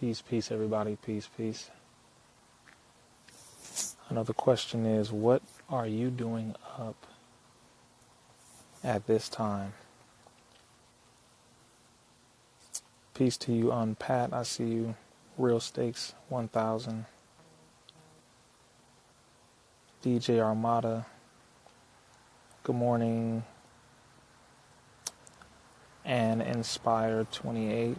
Peace, peace, everybody. Peace, peace. Another question is, what are you doing up at this time? Peace to you, Pat. I see you. Real Stakes 1000. DJ Armada. Good morning. And Inspired 28.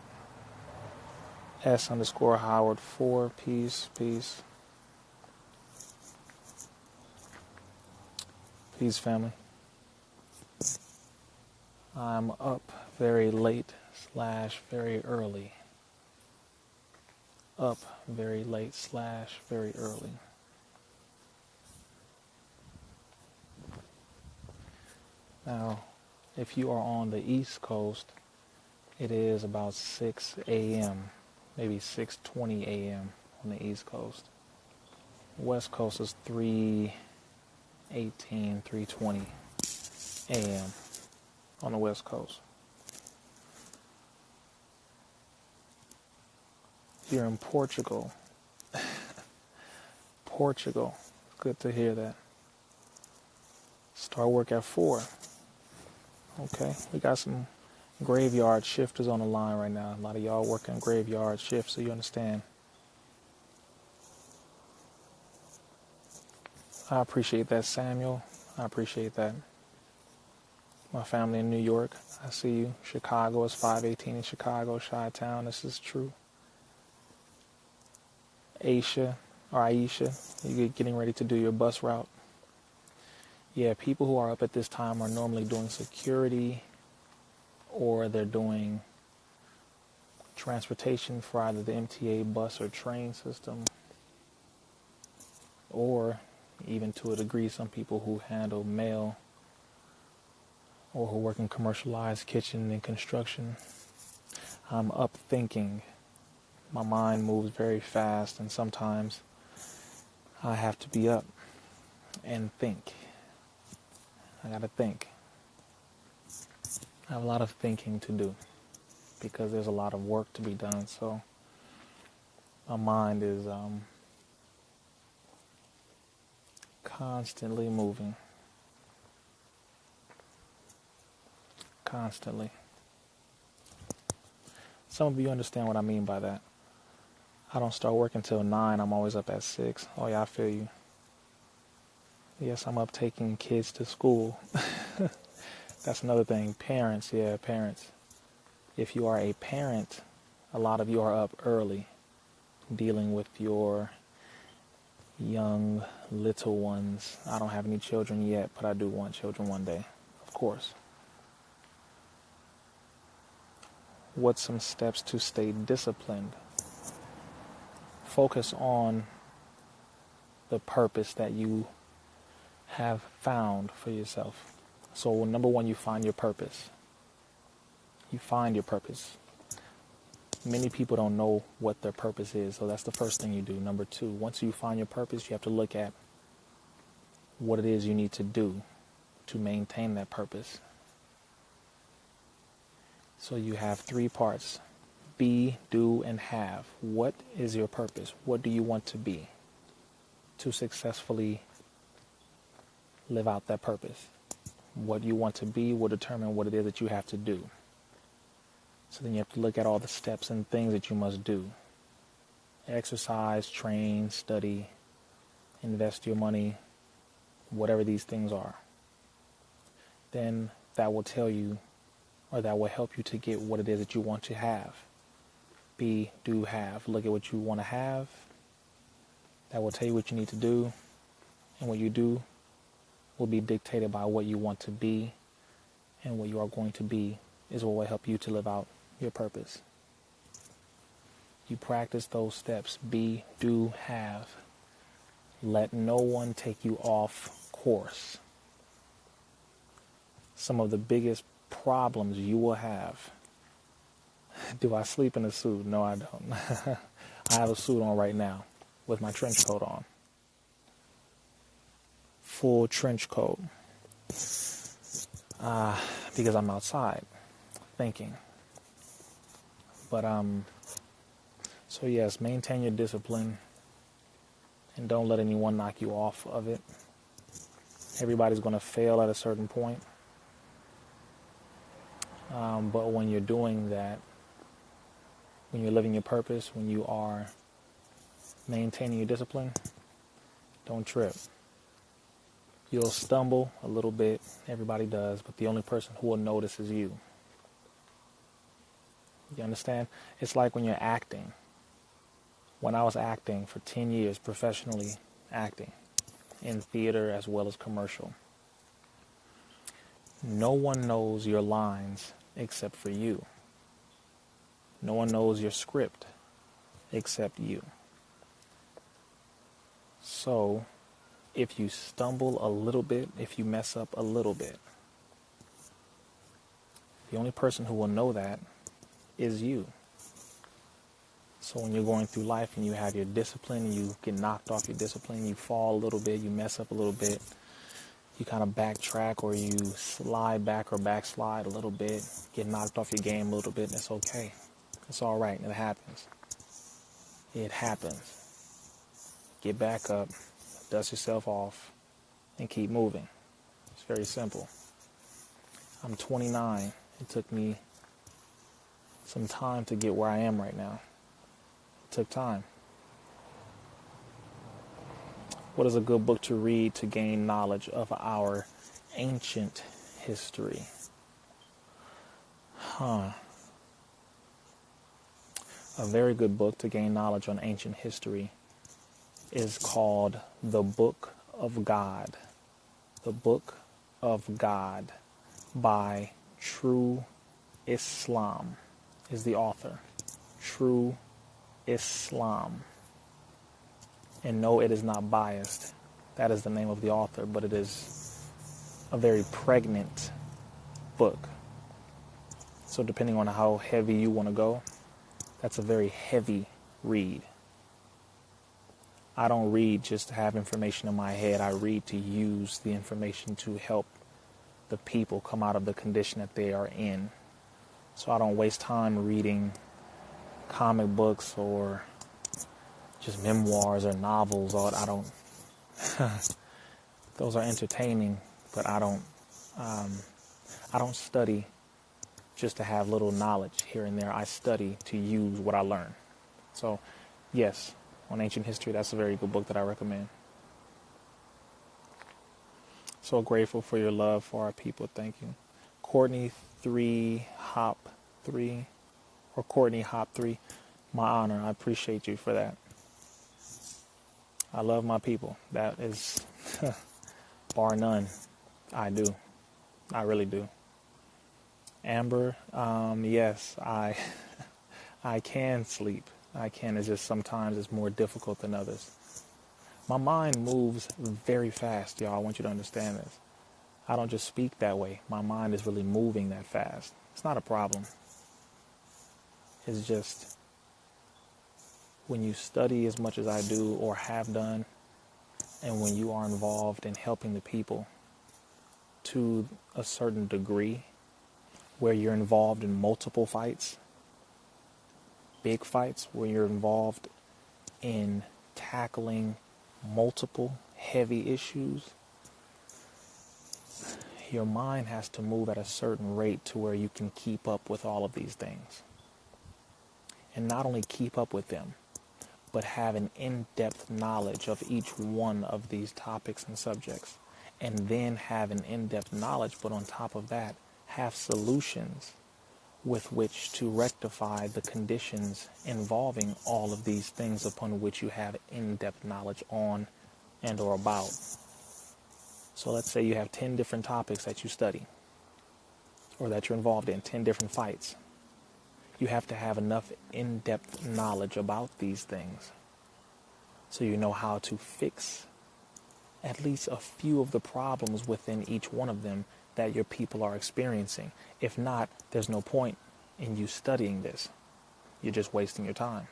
S_Howard 4. Peace, peace. Peace, family. I'm up very late / very early. Up very late / very early. Now, if you are on the East Coast, it is about 6 a.m., maybe 6:20 a.m. on the East Coast. West Coast is 3:18, 3:20 a.m. on the West Coast. If you're in Portugal, good to hear that. Start work at 4. Okay, we got some graveyard shifters on the line right now. A lot of y'all working graveyard shifts, so you understand. I appreciate that, Samuel. I appreciate that. My family in New York, I see you. Chicago is 5:18 in Chicago, Chi-Town. This is true. Aisha, you're getting ready to do your bus route. Yeah, people who are up at this time are normally doing security, or they're doing transportation for either the MTA bus or train system, or even to a degree some people who handle mail or who work in commercialized kitchen and construction. I'm up thinking. My mind moves very fast, and sometimes I have to be up and think. I gotta think. I have a lot of thinking to do because there's a lot of work to be done, so my mind is constantly moving. Constantly. Some of you understand what I mean by that. I don't start work until 9. I'm always up at 6. Oh yeah, I feel you. Yes, I'm up taking kids to school. That's another thing. Parents. If you are a parent, a lot of you are up early dealing with your young little ones. I don't have any children yet, but I do want children one day, of course. What's some steps to stay disciplined? Focus on the purpose that you have found for yourself. So number 1, you find your purpose. You find your purpose. Many people don't know what their purpose is, so that's the first thing you do. Number 2, once you find your purpose, you have to look at what it is you need to do to maintain that purpose. So you have 3 parts: be, do, and have. What is your purpose? What do you want to be to successfully live out that purpose? What you want to be will determine what it is that you have to do. So then you have to look at all the steps and things that you must do. Exercise, train, study, invest your money, whatever these things are. Then that will tell you, or that will help you to get what it is that you want to have. Be, do, have. Look at what you want to have. That will tell you what you need to do. And what you do will be dictated by what you want to be. And what you are going to be is what will help you to live out your purpose. You practice those steps. Be, do, have. Let no one take you off course. Some of the biggest problems you will have. Do I sleep in a suit? No, I don't. I have a suit on right now with my trench coat on. Full trench coat. Because I'm outside thinking. But So yes, maintain your discipline and don't let anyone knock you off of it. Everybody's going to fail at a certain point. But when you're doing that, when you're living your purpose, when you are maintaining your discipline, don't trip. You'll stumble a little bit. Everybody does. But the only person who will notice is you. You understand? It's like when you're acting. When I was acting for 10 years, professionally acting, in theater as well as commercial, no one knows your lines except for you. No one knows your script except you. So, if you stumble a little bit, if you mess up a little bit, the only person who will know that is you. So when you're going through life and you have your discipline and you get knocked off your discipline, you fall a little bit, you mess up a little bit, you kind of backtrack or you slide back or backslide a little bit, get knocked off your game a little bit, and it's okay. It's all right. It happens. It happens. Get back up, dust yourself off, and keep moving. It's very simple. I'm 29. It took me some time to get where I am right now. It took time. What is a good book to read to gain knowledge of our ancient history? A very good book to gain knowledge on ancient history is called The Book of God. The Book of God by True Islam is the author. True Islam. And no, it is not biased. That is the name of the author, but it is a very pregnant book. So depending on how heavy you want to go, that's a very heavy read. I don't read just to have information in my head. I read to use the information to help the people come out of the condition that they are in. So I don't waste time reading comic books or just memoirs or novels. I don't. Those are entertaining, but I don't study just to have little knowledge here and there. I study to use what I learn. So, yes, on ancient history, that's a very good book that I recommend. So grateful for your love for our people. Thank you. Courtney 3 Hop 3 or Courtney Hop 3. My honor. I appreciate you for that. I love my people. That is, bar none, I do. I really do. Amber, yes, I can sleep. I can. It's just sometimes it's more difficult than others. My mind moves very fast, y'all. I want you to understand this. I don't just speak that way. My mind is really moving that fast. It's not a problem. It's just when you study as much as I do or have done, and when you are involved in helping the people to a certain degree, where you're involved in multiple fights, big fights, where you're involved in tackling multiple heavy issues, your mind has to move at a certain rate to where you can keep up with all of these things. And not only keep up with them, but have an in-depth knowledge of each one of these topics and subjects. And then have an in-depth knowledge, but on top of that, have solutions with which to rectify the conditions involving all of these things upon which you have in-depth knowledge on and or about. So let's say you have 10 different topics that you study or that you're involved in, 10 different fights. You have to have enough in-depth knowledge about these things so you know how to fix at least a few of the problems within each one of them that your people are experiencing. If not, there's no point in you studying this. You're just wasting your time.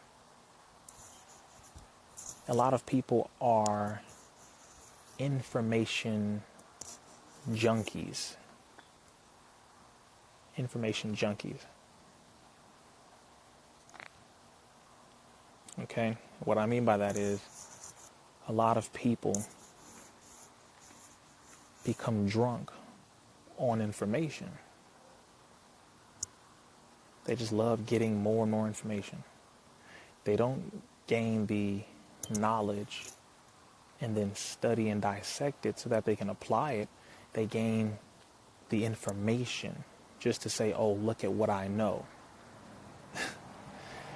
A lot of people are information junkies. Information junkies. Okay? What I mean by that is a lot of people become drunk on information. They just love getting more and more information. They don't gain the knowledge and then study and dissect it so that they can apply it. They gain the information just to say, oh, look at what I know.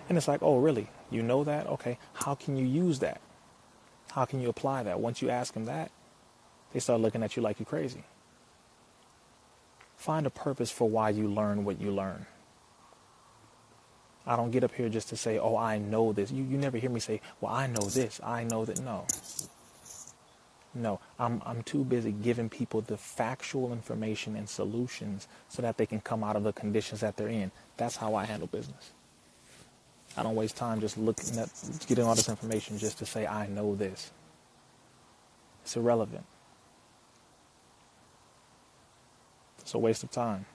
And it's like, oh, really? You know that? Okay. How can you use that? How can you apply that? Once you ask them that, they start looking at you like you're crazy. Find a purpose for why you learn what you learn. I don't get up here just to say, oh, I know this. You never hear me say, well, I know this. I know that. No, I'm too busy giving people the factual information and solutions so that they can come out of the conditions that they're in. That's how I handle business. I don't waste time just getting all this information just to say, I know this. It's irrelevant. It's a waste of time.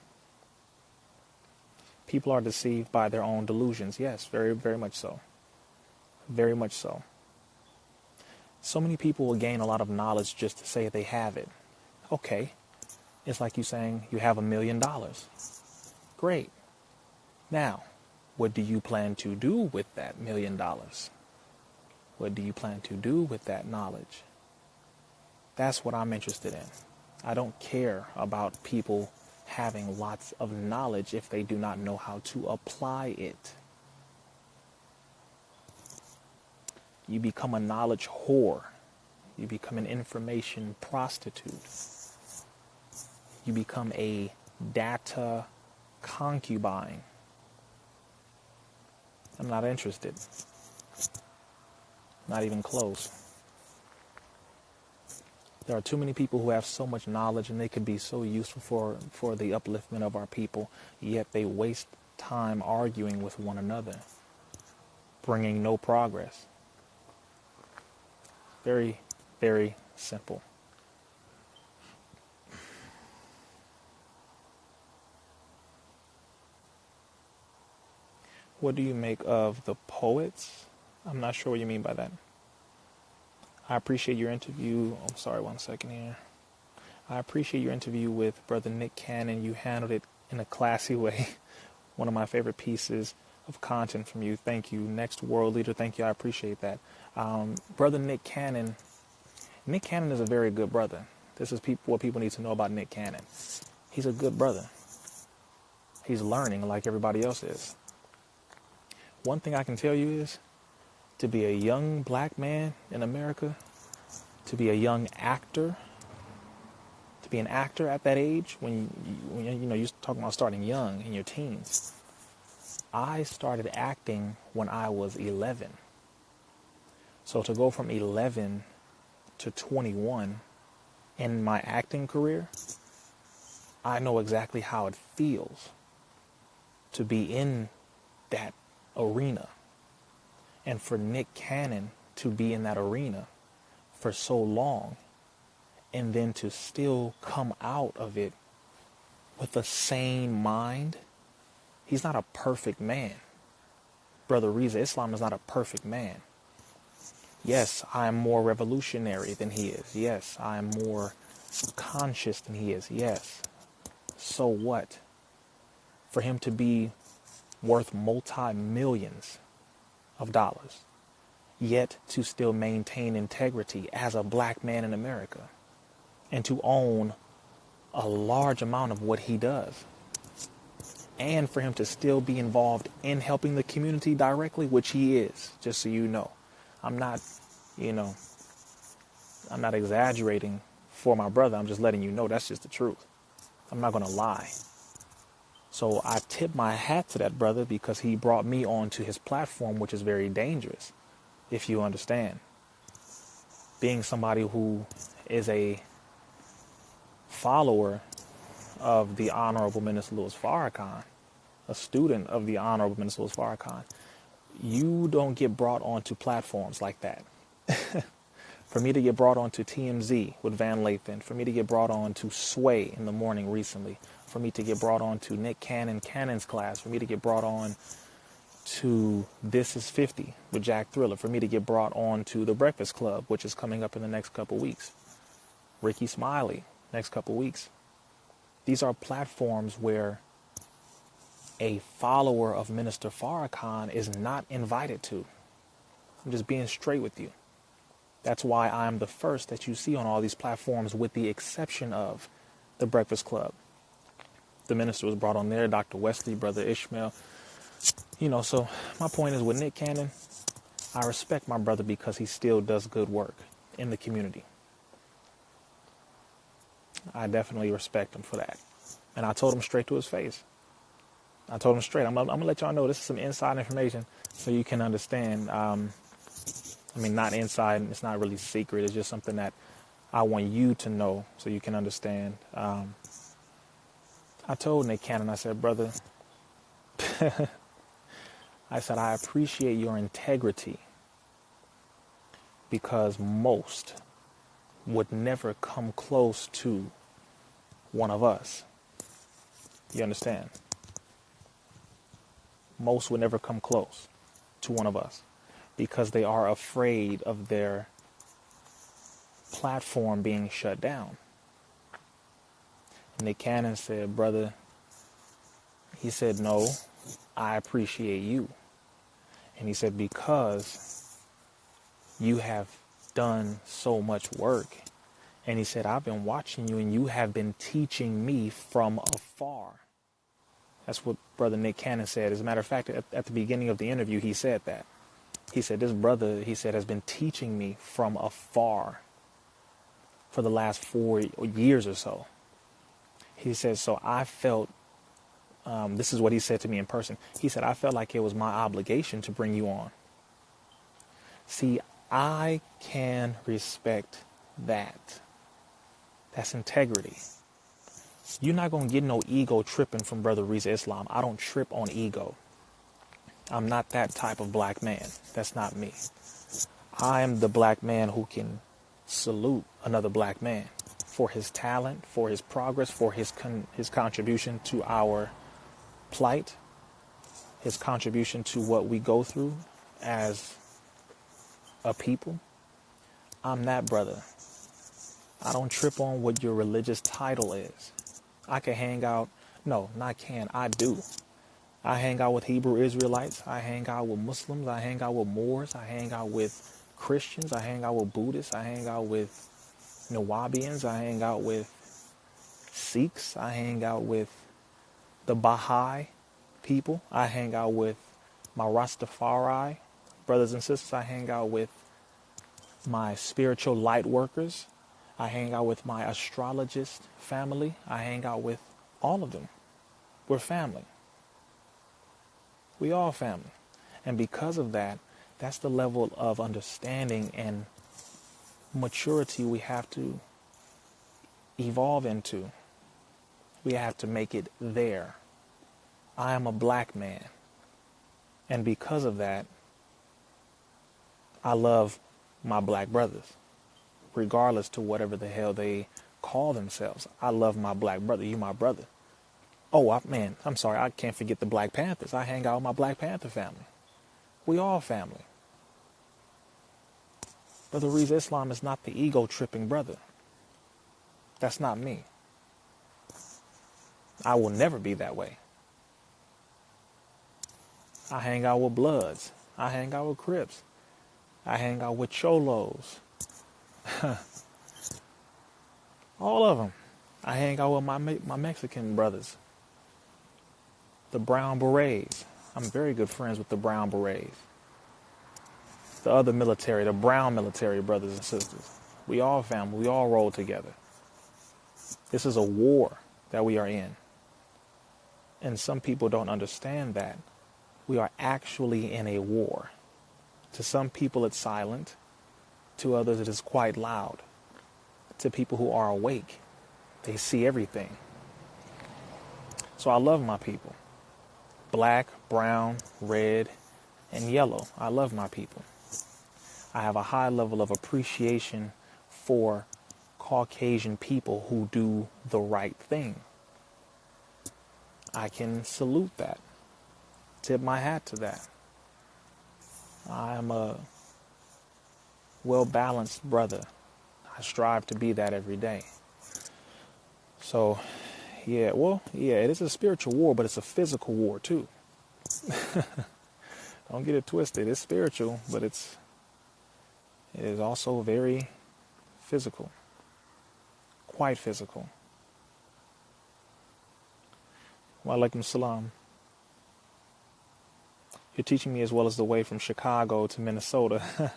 People are deceived by their own delusions. Yes, very, very much so. Very much so. So many people will gain a lot of knowledge just to say they have it. Okay. It's like you saying you have $1 million. Great. Now, what do you plan to do with that $1 million? What do you plan to do with that knowledge? That's what I'm interested in. I don't care about people having lots of knowledge if they do not know how to apply it. You become a knowledge whore. You become an information prostitute. You become a data concubine. I'm not interested. Not even close. There are too many people who have so much knowledge and they could be so useful for the upliftment of our people, yet they waste time arguing with one another, bringing no progress. Very, very simple. What do you make of the poets? I'm not sure what you mean by that. I appreciate your interview. I'm sorry, 1 second here. I appreciate your interview with Brother Nick Cannon. You handled it in a classy way. One of my favorite pieces of content from you. Thank you. Next World Leader, thank you. I appreciate that. Brother Nick Cannon. Nick Cannon is a very good brother. This is what people need to know about Nick Cannon. He's a good brother. He's learning like everybody else is. One thing I can tell you is, to be a young black man in America, to be a young actor, to be an actor at that age, when you're talking about starting young in your teens. I started acting when I was 11. So to go from 11 to 21 in my acting career, I know exactly how it feels to be in that arena. And for Nick Cannon to be in that arena for so long and then to still come out of it with a sane mind, he's not a perfect man. Brother RIZZA, Islam is not a perfect man. Yes, I am more revolutionary than he is. Yes, I am more subconscious than he is. Yes. So what? For him to be worth multi-millions of dollars, yet to still maintain integrity as a black man in America and to own a large amount of what he does, and for him to still be involved in helping the community directly, which he is, just so you know. I'm not exaggerating for my brother. I'm just letting you know that's just the truth. I'm not going to lie. So I tip my hat to that brother because he brought me onto his platform, which is very dangerous, if you understand. Being somebody who is a follower of the Honorable Minister Louis Farrakhan, a student of the Honorable Minister Louis Farrakhan, you don't get brought onto platforms like that. For me to get brought onto TMZ with Van Lathan, for me to get brought on to Sway in the morning recently, for me to get brought on to Nick Cannon's class, for me to get brought on to This Is 50 with Jack Thriller, for me to get brought on to The Breakfast Club, which is coming up in the next couple weeks. Ricky Smiley, next couple weeks. These are platforms where a follower of Minister Farrakhan is not invited to. I'm just being straight with you. That's why I'm the first that you see on all these platforms, with the exception of The Breakfast Club. The minister was brought on there, Dr. Wesley, Brother Ishmael. So my point is, with Nick Cannon, I respect my brother because he still does good work in the community. I definitely respect him for that. And I told him straight to his face. I told him straight, I'm going to let y'all know this is some inside information so you can understand. Not inside, it's not really secret. It's just something that I want you to know so you can understand. I told Nick Cannon, I said, brother, I said, I appreciate your integrity, because most would never come close to one of us. You understand? Most would never come close to one of us because they are afraid of their platform being shut down. And Nick Cannon said, brother, he said, no, I appreciate you. And he said, because you have done so much work. And he said, I've been watching you and you have been teaching me from afar. That's what Brother Nick Cannon said. As a matter of fact, at the beginning of the interview, he said that. He said, this brother, he said, has been teaching me from afar for the last 4 years or so. He said, so I felt, this is what he said to me in person. He said, I felt like it was my obligation to bring you on. See, I can respect that. That's integrity. You're not going to get no ego tripping from Brother RIZZA Islam. I don't trip on ego. I'm not that type of black man. That's not me. I am the black man who can salute another black man for his talent, for his progress, for his contribution to our plight, his contribution to what we go through as a people. I'm that brother. I don't trip on what your religious title is. I can hang out. No, not can. I do. I hang out with Hebrew Israelites. I hang out with Muslims. I hang out with Moors. I hang out with Christians. I hang out with Buddhists. I hang out with Nawabians. I hang out with Sikhs. I hang out with the Baha'i people. I hang out with my Rastafari brothers and sisters. I hang out with my spiritual light workers. I hang out with my astrologist family. I hang out with all of them. We're family. We all family. And because of that, that's the level of understanding and maturity we have to evolve into. We have to make it there. I am a black man. And because of that, I love my black brothers, regardless to whatever the hell they call themselves. I love my black brother. You my brother. Oh, I'm sorry. I can't forget the Black Panthers. I hang out with my Black Panther family. We all family. Brother RIZZA Islam is not the ego-tripping brother. That's not me. I will never be that way. I hang out with Bloods. I hang out with Crips. I hang out with Cholos. All of them. I hang out with my Mexican brothers. The Brown Berets. I'm very good friends with the Brown Berets. The other military, the brown military brothers and sisters. We all family. We all roll together. This is a war that we are in. And some people don't understand that. We are actually in a war. To some people it's silent. To others it is quite loud. To people who are awake, they see everything. So I love my people. Black, brown, red, and yellow. I love my people. I have a high level of appreciation for Caucasian people who do the right thing. I can salute that. Tip my hat to that. I am a well-balanced brother. I strive to be that every day. So, yeah, well, yeah, it is a spiritual war, but it's a physical war too. Don't get it twisted. It's spiritual, but it is also very physical, quite physical. Wa alaikum salam. You're teaching me as well as the way from Chicago to Minnesota.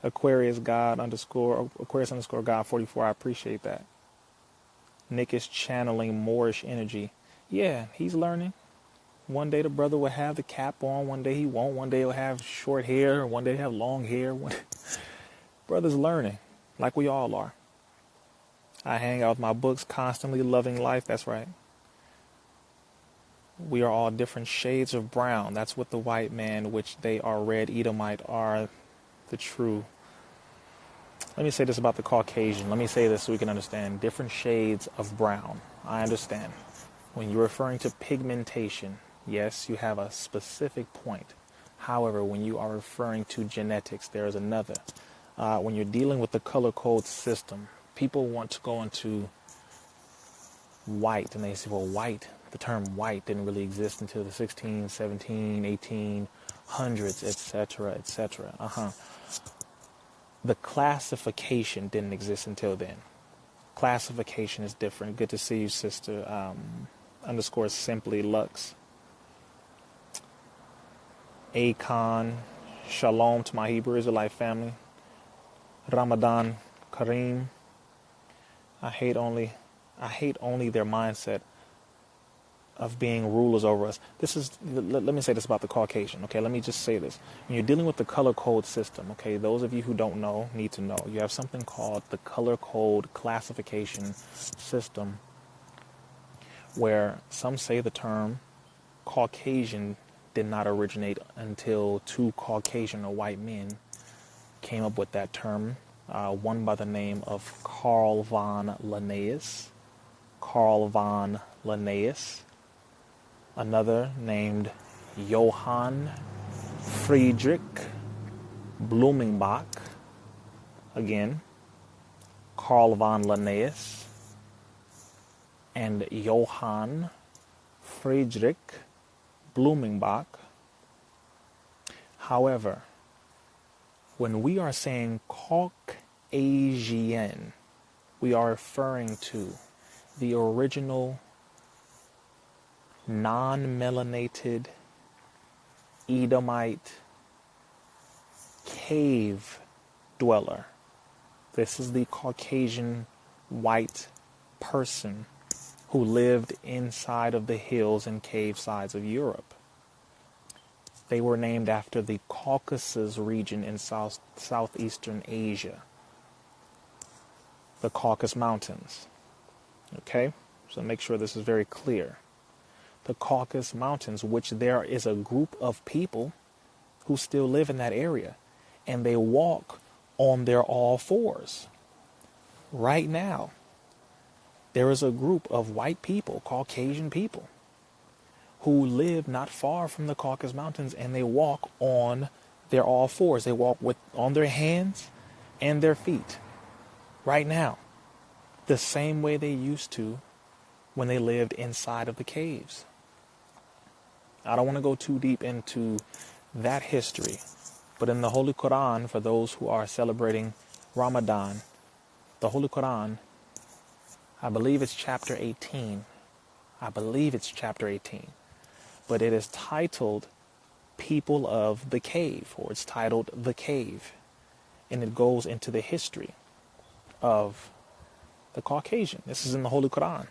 Aquarius underscore God 44. I appreciate that. Nick is channeling Moorish energy. Yeah, he's learning. One day the brother will have the cap on. One day he won't. One day he'll have short hair. One day he'll have long hair. Brother's learning, like we all are. I hang out with my books, constantly loving life. That's right. We are all different shades of brown. That's what the white man, which they are red Edomite, are the true. Let me say this about the Caucasian. Let me say this so we can understand. Different shades of brown. I understand. When you're referring to pigmentation, yes, you have a specific point. However, when you are referring to genetics, there is another. When you're dealing with the color code system, people want to go into white, and they say, well, white, the term white didn't really exist until the 16, 17, 1800s, etc., etc. The classification didn't exist until then. Classification is different. Good to see you, sister. Underscore simply Lux. Akon. Shalom to my Hebrew Israelite family. Ramadan Kareem. I hate only their mindset of being rulers over us. Let me say this about the Caucasian, okay? Let me just say this. When you're dealing with the color code system, okay, those of you who don't know need to know. You have something called the color code classification system, where some say the term Caucasian did not originate until two Caucasian or white men came up with that term. One by the name of Carl von Linnaeus. Another named Johann Friedrich Blumenbach. Again, Carl von Linnaeus and Johann Friedrich Blumenbach. However, when we are saying Caucasian, we are referring to the original non-melanated Edomite cave dweller. This is the Caucasian white person who lived inside of the hills and cave sides of Europe. They were named after the Caucasus region in southeastern Asia, the Caucasus Mountains. Okay, so make sure this is very clear. The Caucasus Mountains, which there is a group of people who still live in that area, and they walk on their all fours. Right now, there is a group of white people, Caucasian people, who live not far from the Caucasus Mountains, and they walk on their all fours. They walk on their hands and their feet right now, the same way they used to when they lived inside of the caves. I don't want to go too deep into that history, but in the Holy Quran, for those who are celebrating Ramadan, the Holy Quran, I believe it's chapter 18. But it is titled People of the Cave, or it's titled The Cave. And it goes into the history of the Caucasian. This is in the Holy Quran.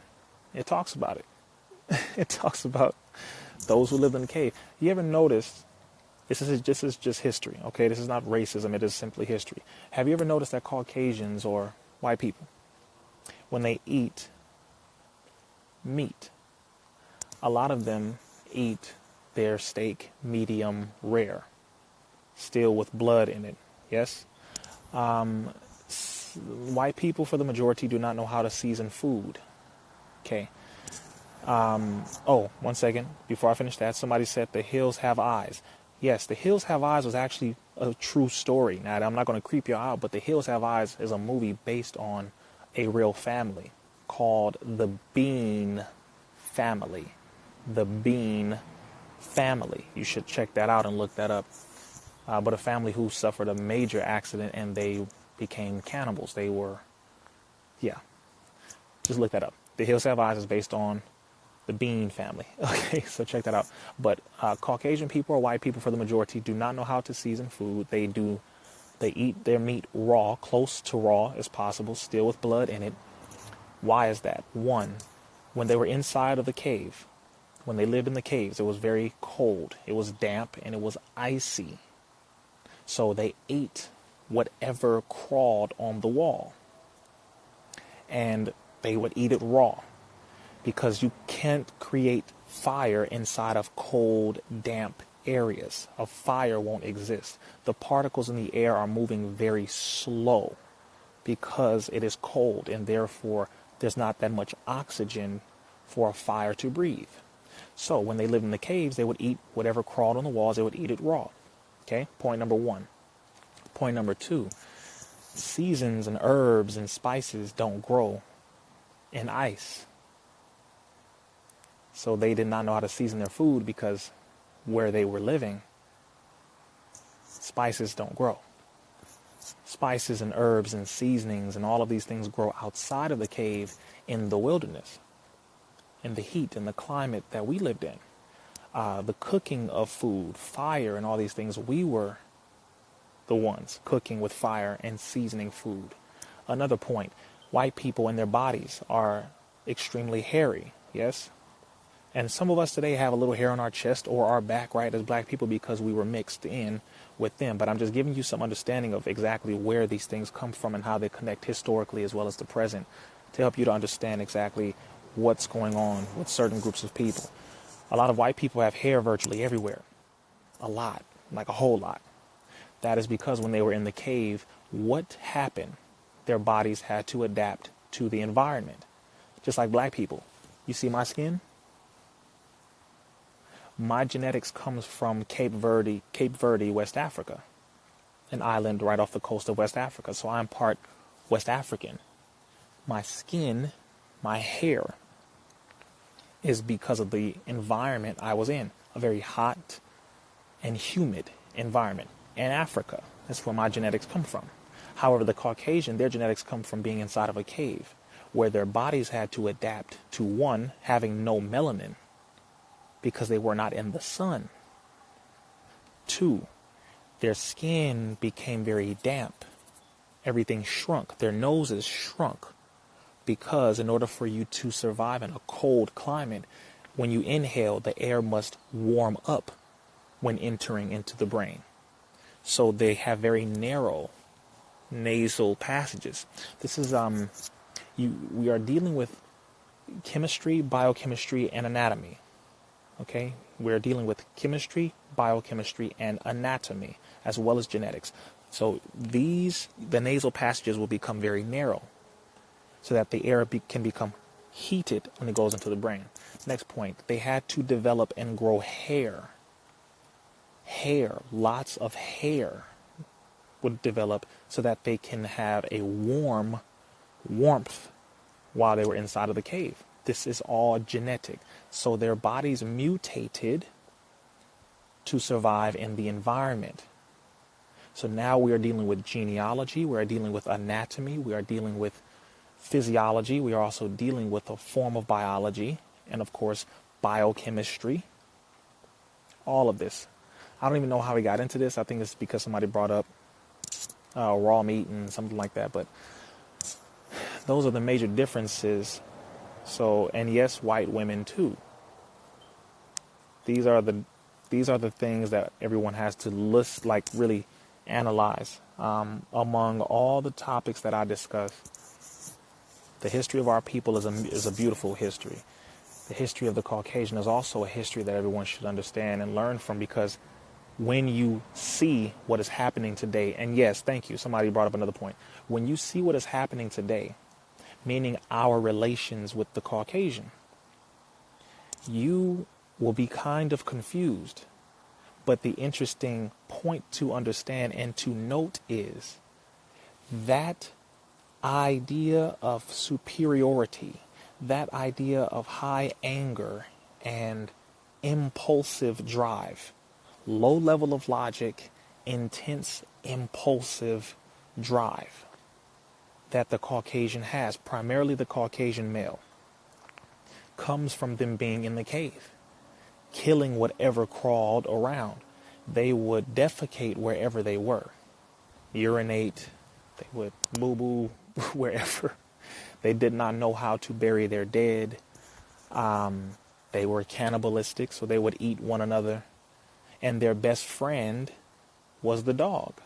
It talks about it. It talks about those who lived in the cave. You ever noticed, this is just history, okay? This is not racism, it is simply history. Have you ever noticed that Caucasians or white people, when they eat meat, a lot of them eat their steak medium rare, still with blood in it, yes? White people, for the majority, do not know how to season food, okay? Oh, 1 second. Before I finish that, somebody said the hills have eyes. Yes, The Hills Have Eyes was actually a true story. Now, I'm not going to creep you out, but The Hills Have Eyes is a movie based on a real family called the Bean family. The Bean family. You should check that out and look that up. But a family who suffered a major accident and they became cannibals. They were, yeah, just look that up. The Hills Have Eyes is based on the Bean family. Okay, so check that out. But Caucasian people or white people, for the majority, do not know how to season food. They eat their meat raw, close to raw as possible, still with blood in it. Why is that? One, when they were inside of the cave, when they lived in the caves, it was very cold. It was damp and it was icy. So they ate whatever crawled on the wall. And they would eat it raw, because you can't create fire inside of cold, damp areas. A fire won't exist. The particles in the air are moving very slow because it is cold, and therefore there's not that much oxygen for a fire to breathe. So when they lived in the caves, they would eat whatever crawled on the walls. They would eat it raw. Okay, point number one. Point number two, seasons and herbs and spices don't grow in ice. So they did not know how to season their food, because where they were living, spices don't grow. Spices and herbs and seasonings and all of these things grow outside of the cave in the wilderness, in the heat and the climate that we lived in. The cooking of food, fire and all these things, we were the ones cooking with fire and seasoning food. Another point, white people in their bodies are extremely hairy, yes? And some of us today have a little hair on our chest or our back, right, as black people, because we were mixed in with them. But I'm just giving you some understanding of exactly where these things come from and how they connect historically as well as the present, to help you to understand exactly what's going on with certain groups of people. A lot of white people have hair virtually everywhere. A lot, like a whole lot. That is because when they were in the cave, what happened? Their bodies had to adapt to the environment. Just like black people. You see my skin? My genetics comes from Cape Verde, West Africa, an island right off the coast of West Africa. So I'm part West African. My skin, my hair, is because of the environment I was in, a very hot and humid environment. In Africa, that's where my genetics come from. However, the Caucasian, their genetics come from being inside of a cave, where their bodies had to adapt to, one, having no melanin, because they were not in the sun. Two, their skin became very damp. Everything shrunk. Their noses shrunk, because in order for you to survive in a cold climate, when you inhale, the air must warm up when entering into the brain. So they have very narrow nasal passages. This is we are dealing with chemistry, biochemistry, and anatomy. Okay, we're dealing with chemistry, biochemistry, and anatomy, as well as genetics. So the nasal passages will become very narrow, so that the air can become heated when it goes into the brain. Next point, they had to develop and grow hair. Hair, lots of hair would develop so that they can have a warmth while they were inside of the cave. This is all genetic. So their bodies mutated to survive in the environment. So now we are dealing with genealogy, we are dealing with anatomy, we are dealing with physiology, we are also dealing with a form of biology, and of course, biochemistry. All of this. I don't even know how we got into this. I think it's because somebody brought up raw meat and something like that. But those are the major differences. So, and yes, white women too. These are the things that everyone has to list, like really analyze. Among all the topics that I discuss, the history of our people is a beautiful history. The history of the Caucasian is also a history that everyone should understand and learn from, because when you see what is happening today, and yes, thank you, somebody brought up another point. When you see what is happening today, meaning our relations with the Caucasian, you will be kind of confused But the interesting point to understand and to note is that idea of superiority, that idea of high anger and impulsive drive, low level of logic, intense impulsive drive that the Caucasian has, primarily the Caucasian male, comes from them being in the cave, killing whatever crawled around. They would defecate wherever they were, urinate, they would boo-boo wherever. They did not know how to bury their dead. They were cannibalistic, so they would eat one another. And their best friend was the dog.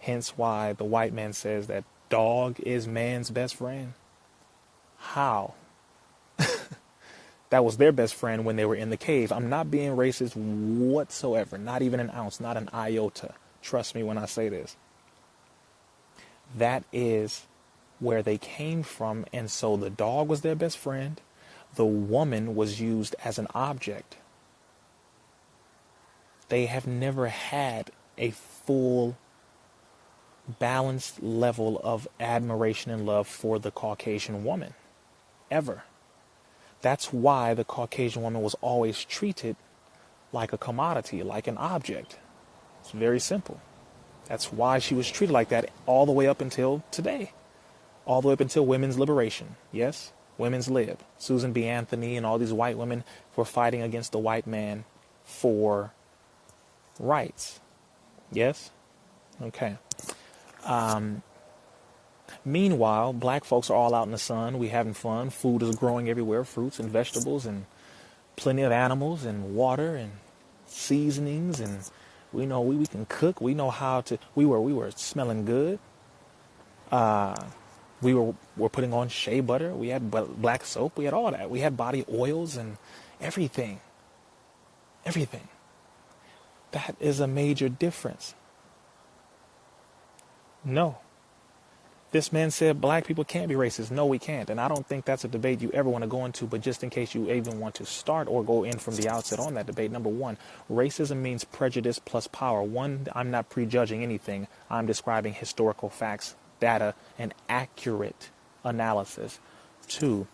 Hence why the white man says that dog is man's best friend. How? That was their best friend when they were in the cave. I'm not being racist whatsoever, not even an ounce, not an iota. Trust me when I say this. That is where they came from, and so the dog was their best friend. The woman was used as an object. They have never had a full, balanced level of admiration and love for the Caucasian woman, ever. That's why the Caucasian woman was always treated like a commodity, like an object. It's very simple. That's why she was treated like that all the way up until today. All the way up until women's liberation. Yes, women's lib. Susan B. Anthony and all these white women were fighting against the white man for rights. Yes? Okay. Meanwhile, black folks are all out in the sun. We having fun. Food is growing everywhere. Fruits and vegetables and plenty of animals and water and seasonings. And we know we can cook. We know how to. We were smelling good. We were putting on shea butter. We had black soap. We had all that. We had body oils and everything. Everything. That is a major difference. No. This man said black people can't be racist. No, we can't. And I don't think that's a debate you ever want to go into. But just in case you even want to start or go in from the outset on that debate, number one, racism means prejudice plus power. One, I'm not prejudging anything. I'm describing historical facts, data, and accurate analysis. Two,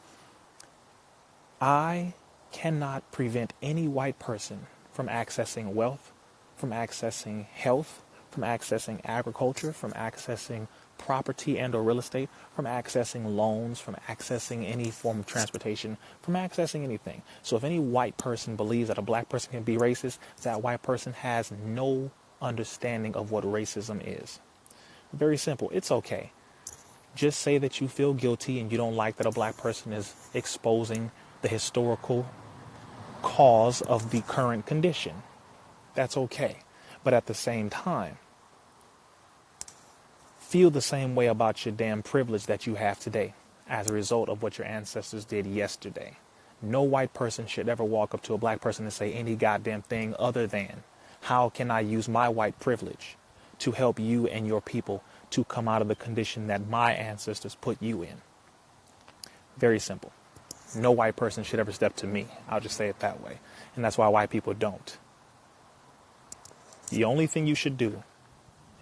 I cannot prevent any white person from accessing wealth, from accessing health, from accessing agriculture, from accessing property and or real estate, from accessing loans, from accessing any form of transportation, from accessing anything. So if any white person believes that a black person can be racist, that white person has no understanding of what racism is. Very simple. It's okay. Just say that you feel guilty and you don't like that a black person is exposing the historical cause of the current condition. That's okay. But at the same time, feel the same way about your damn privilege that you have today as a result of what your ancestors did yesterday. No white person should ever walk up to a black person and say any goddamn thing other than, how can I use my white privilege to help you and your people to come out of the condition that my ancestors put you in? Very simple. No white person should ever step to me. I'll just say it that way. And that's why white people don't. The only thing you should do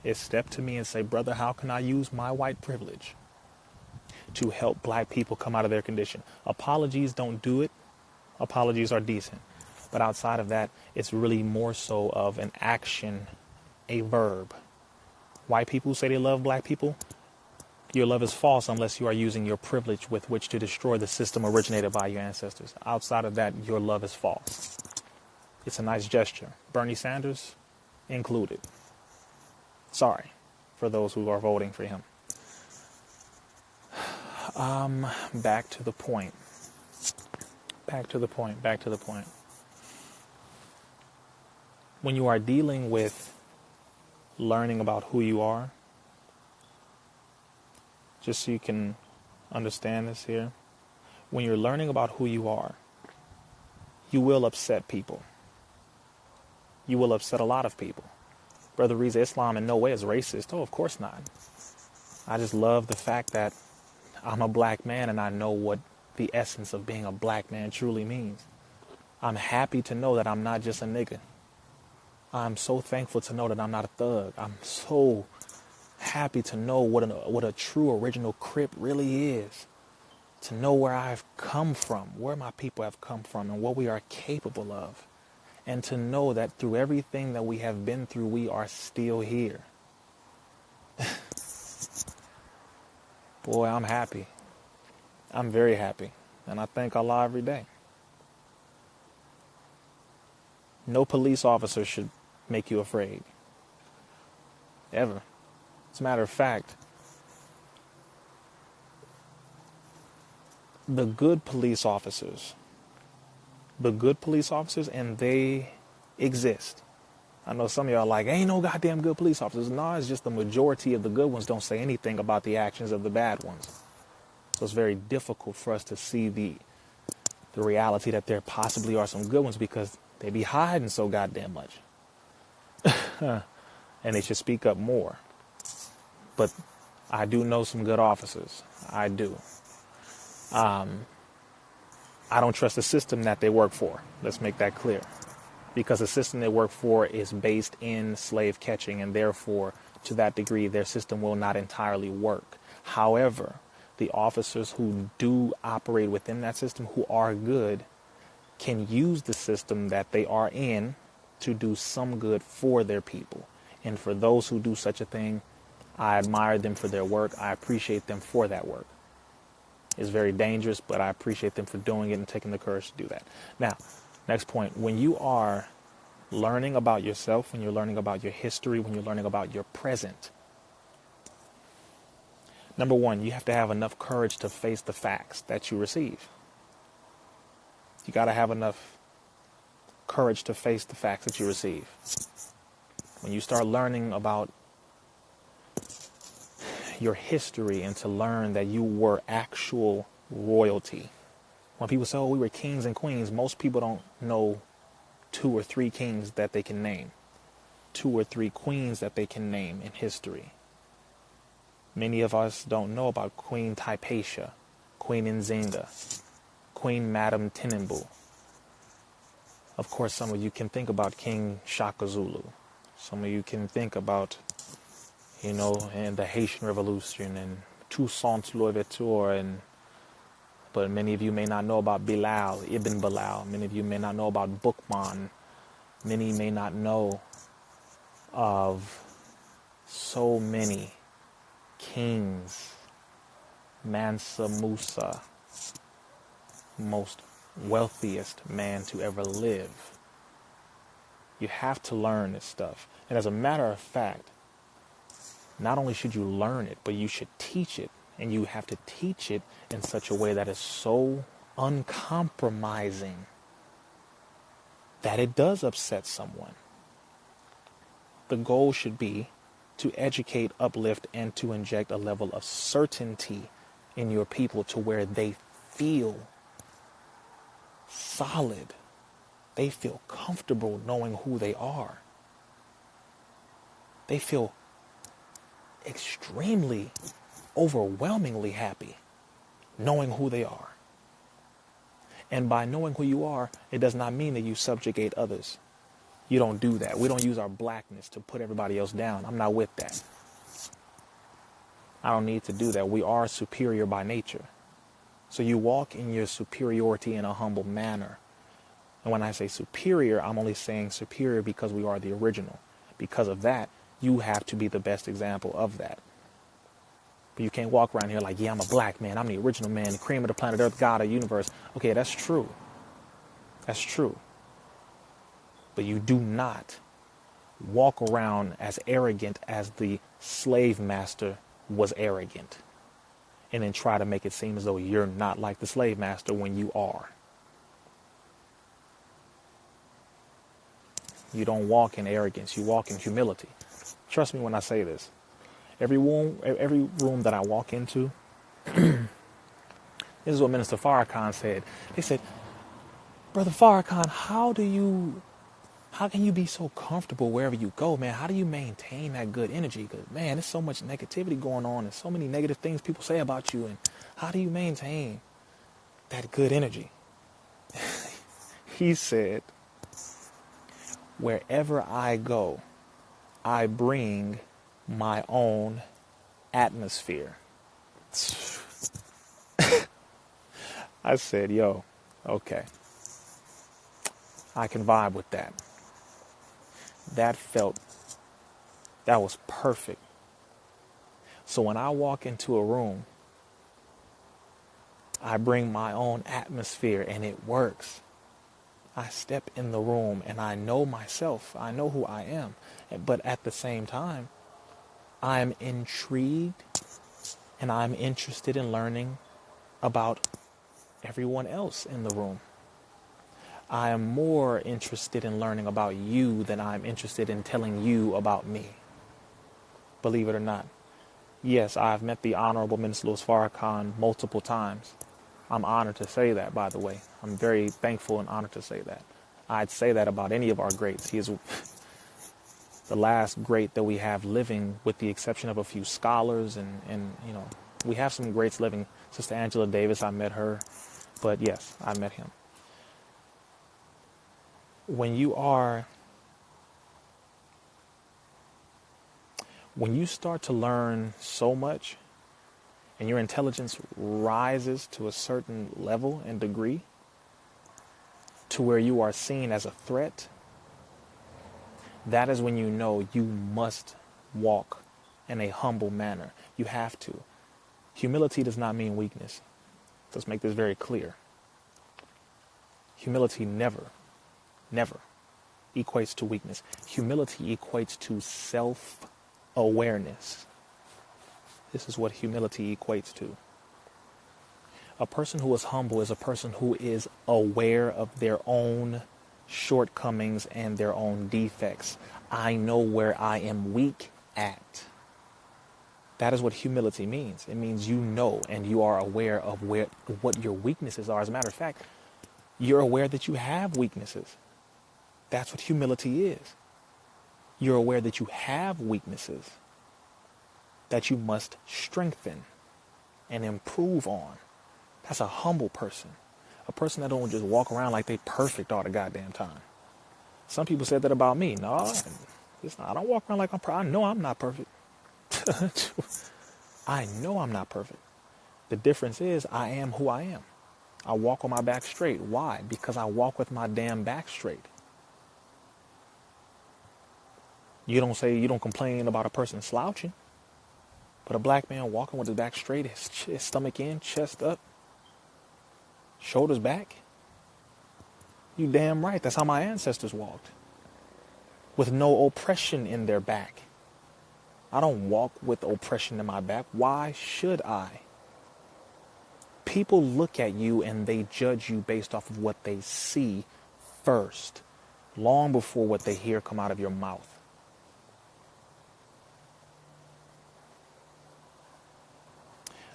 is step to me and say, brother, how can I use my white privilege to help black people come out of their condition? Apologies don't do it. Apologies are decent. But outside of that, it's really more so of an action, a verb. White people say they love black people. Your love is false unless you are using your privilege with which to destroy the system originated by your ancestors. Outside of that, your love is false. It's a nice gesture. Bernie Sanders included. Sorry for those who are voting for him. Back to the point. When you are dealing with learning about who you are, just so you can understand this here, when you're learning about who you are, you will upset people. You will upset a lot of people. Brother RIZZA, Islam in no way is racist. Oh, of course not. I just love the fact that I'm a black man and I know what the essence of being a black man truly means. I'm happy to know that I'm not just a nigga. I'm so thankful to know that I'm not a thug. I'm so happy to know what a true original Crip really is. To know where I've come from, where my people have come from, and what we are capable of. And to know that through everything that we have been through, we are still here. Boy, I'm happy. I'm very happy. And I thank Allah every day. No police officer should make you afraid. Ever. As a matter of fact, the good police officers, and they exist. I know some of y'all are like, ain't no goddamn good police officers. No, it's just the majority of the good ones don't say anything about the actions of the bad ones. So it's very difficult for us to see the reality that there possibly are some good ones because they be hiding so goddamn much. And they should speak up more. But I do know some good officers. I do. I don't trust the system that they work for. Let's make that clear. Because the system they work for is based in slave catching, and therefore, to that degree, their system will not entirely work. However, the officers who do operate within that system, who are good, can use the system that they are in to do some good for their people. And for those who do such a thing, I admire them for their work. I appreciate them for that work. It's very dangerous, but I appreciate them for doing it and taking the courage to do that. Now, next point. When you are learning about yourself, when you're learning about your history, when you're learning about your present, number one, you have to have enough courage to face the facts that you receive. You got to have enough courage to face the facts that you receive. When you start learning about your history and to learn that you were actual royalty. When people say, oh, we were kings and queens, most people don't know 2 or 3 kings that they can name. 2 or 3 queens that they can name in history. Many of us don't know about Queen Hypatia, Queen Nzinga, Queen Madam Tinubu. Of course, some of you can think about King Shaka Zulu. Some of you can think about, and the Haitian Revolution and Toussaint Louverture, but many of you may not know about Bilal, Ibn Bilal. Many of you may not know about Bookman. Many may not know of so many kings. Mansa Musa, most wealthiest man to ever live. You have to learn this stuff. And as a matter of fact, not only should you learn it, but you should teach it. And you have to teach it in such a way that is so uncompromising that it does upset someone. The goal should be to educate, uplift, and to inject a level of certainty in your people to where they feel solid. They feel comfortable knowing who they are. They feel extremely, overwhelmingly happy knowing who they are. And by knowing who you are, it does not mean that you subjugate others. You don't do that. We don't use our blackness to put everybody else down. I'm not with that. I don't need to do that. We are superior by nature. So you walk in your superiority in a humble manner. And when I say superior, I'm only saying superior because we are the original. Because of that, you have to be the best example of that. But you can't walk around here like, yeah, I'm a black man. I'm the original man, the cream of the planet Earth, God of the universe. Okay, that's true. That's true. But you do not walk around as arrogant as the slave master was arrogant. And then try to make it seem as though you're not like the slave master when you are. You don't walk in arrogance. You walk in humility. Trust me when I say this. Every room that I walk into, this is what Minister Farrakhan said. They said, Brother Farrakhan, how can you be so comfortable wherever you go, man? How do you maintain that good energy? Because, man, there's so much negativity going on and so many negative things people say about you. And how do you maintain that good energy? He said, Wherever I go, I bring my own atmosphere. I said, yo, okay, I can vibe with that. That was perfect. So when I walk into a room, I bring my own atmosphere and it works. I step in the room and I know myself. I know who I am. But at the same time, I'm intrigued and I'm interested in learning about everyone else in the room. I am more interested in learning about you than I'm interested in telling you about me. Believe it or not. Yes, I've met the Honorable Minister Louis Farrakhan multiple times. I'm honored to say that, by the way. I'm very thankful and honored to say that. I'd say that about any of our greats. He is the last great that we have living, with the exception of a few scholars and you know, we have some greats living. Sister Angela Davis, I met her, but yes, I met him. When you start to learn so much and your intelligence rises to a certain level and degree to where you are seen as a threat, that is when you know you must walk in a humble manner. You have to. Humility does not mean weakness. Let's make this very clear. Humility never equates to weakness. Humility equates to self-awareness. This is what humility equates to. A person who is humble is a person who is aware of their own shortcomings and their own defects. I know where I am weak at. That is what humility means. It means you know and you are aware of what your weaknesses are. As a matter of fact, you're aware that you have weaknesses. That's what humility is. You're aware that you have weaknesses that you must strengthen and improve on. That's a humble person. A person that don't just walk around like they perfect all the goddamn time. Some people said that about me. No, I don't walk around like I'm perfect. I know I'm not perfect. I know I'm not perfect. The difference is I am who I am. I walk on my back straight. Why? Because I walk with my damn back straight. You don't complain about a person slouching. But a black man walking with his back straight, his stomach in, chest up, shoulders back. You damn right. That's how my ancestors walked. With no oppression in their back. I don't walk with oppression in my back. Why should I? People look at you and they judge you based off of what they see first, long before what they hear come out of your mouth.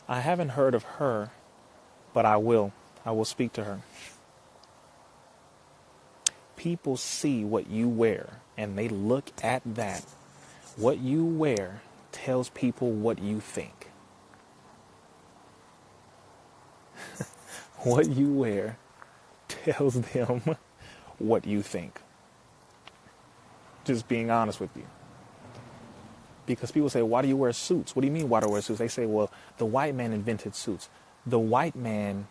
I haven't heard of her, but I will. I will speak to her. People see what you wear and they look at that. What you wear tells people what you think. What you wear tells them what you think. Just being honest with you. Because people say, why do you wear suits? What do you mean, why do I wear suits? They say, well, the white man invented suits. The white man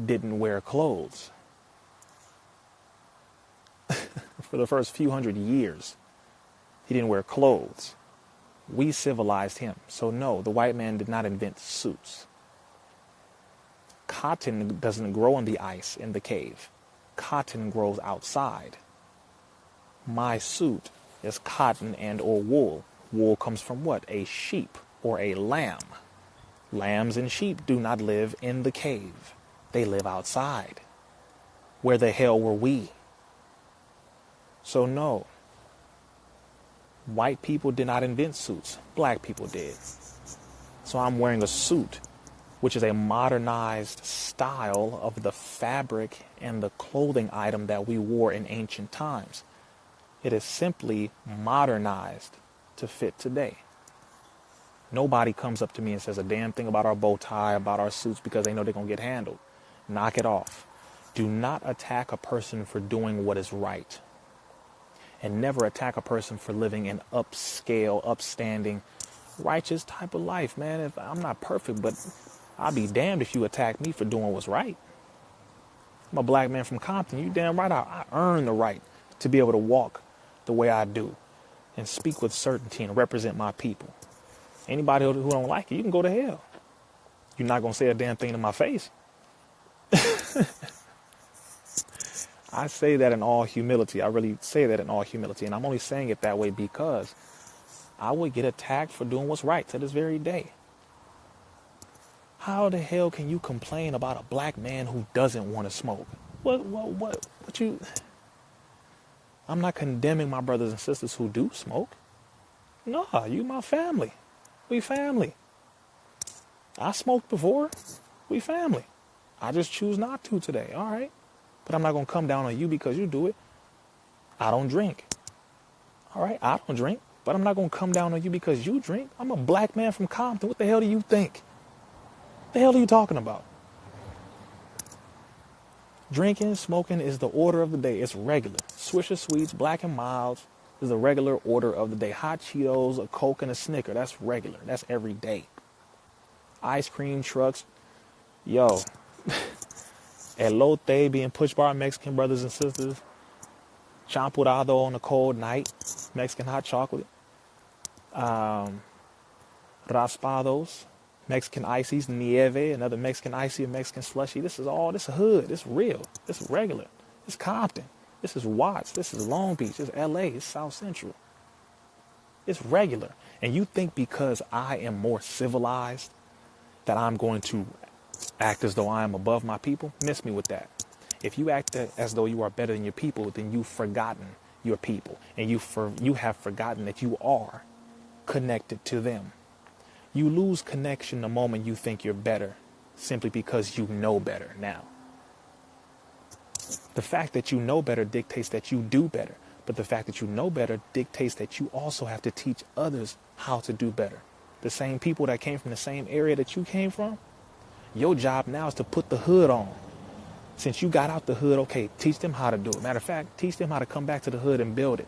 didn't wear clothes. For the first few hundred years, he didn't wear clothes. We civilized him. So no, the white man did not invent suits. Cotton doesn't grow on the ice in the cave. Cotton grows outside. My suit is cotton and or wool. Wool comes from what? A sheep or a lamb. Lambs and sheep do not live in the cave. They live outside. Where the hell were we? So no. White people did not invent suits. Black people did. So I'm wearing a suit, which is a modernized style of the fabric and the clothing item that we wore in ancient times. It is simply modernized to fit today. Nobody comes up to me and says a damn thing about our bow tie, about our suits, because they know they're going to get handled. Knock it off. Do not attack a person for doing what is right. and never attack a person for living an upscale, upstanding, righteous type of life, man. If I'm not perfect, but I'll be damned if you attack me for doing what's right. I'm a black man from Compton. You damn right I earn the right to be able to walk the way I do and speak with certainty and represent my people. Anybody who don't like it, you can go to hell. You're not going to say a damn thing to my face. I say that in all humility. I really say that in all humility. And I'm only saying it that way because I would get attacked for doing what's right to this very day. How the hell can you complain about a black man who doesn't want to smoke? What you... I'm not condemning my brothers and sisters who do smoke. No, you my family. We family. I smoked before. We family. I just choose not to today. All right. But I'm not going to come down on you because you do it. I don't drink. All right. I don't drink. But I'm not going to come down on you because you drink. I'm a black man from Compton. What the hell do you think? What the hell are you talking about? Drinking, smoking is the order of the day. It's regular. Swisher Sweets, Black and Milds is the regular order of the day. Hot Cheetos, a Coke, and a Snicker. That's regular. That's every day. Ice cream trucks. Yo. Elote being pushed by our Mexican brothers and sisters. Champurrado on a cold night. Mexican hot chocolate. Raspados. Mexican ices, nieve, another Mexican icy, a Mexican slushy. This is hood. This is real. This is regular. This is Compton. This is Watts. This is Long Beach. This is LA. It's South Central. It's regular. And you think because I am more civilized that I'm going to act as though I am above my people? Miss me with that. If you act as though you are better than your people, then you've forgotten your people. And you have forgotten that you are connected to them. You lose connection the moment you think you're better, simply because you know better now. The fact that you know better dictates that you do better. But the fact that you know better dictates that you also have to teach others how to do better. The same people that came from the same area that you came from, your job now is to put the hood on. Since you got out the hood, okay, teach them how to do it. Matter of fact, teach them how to come back to the hood and build it.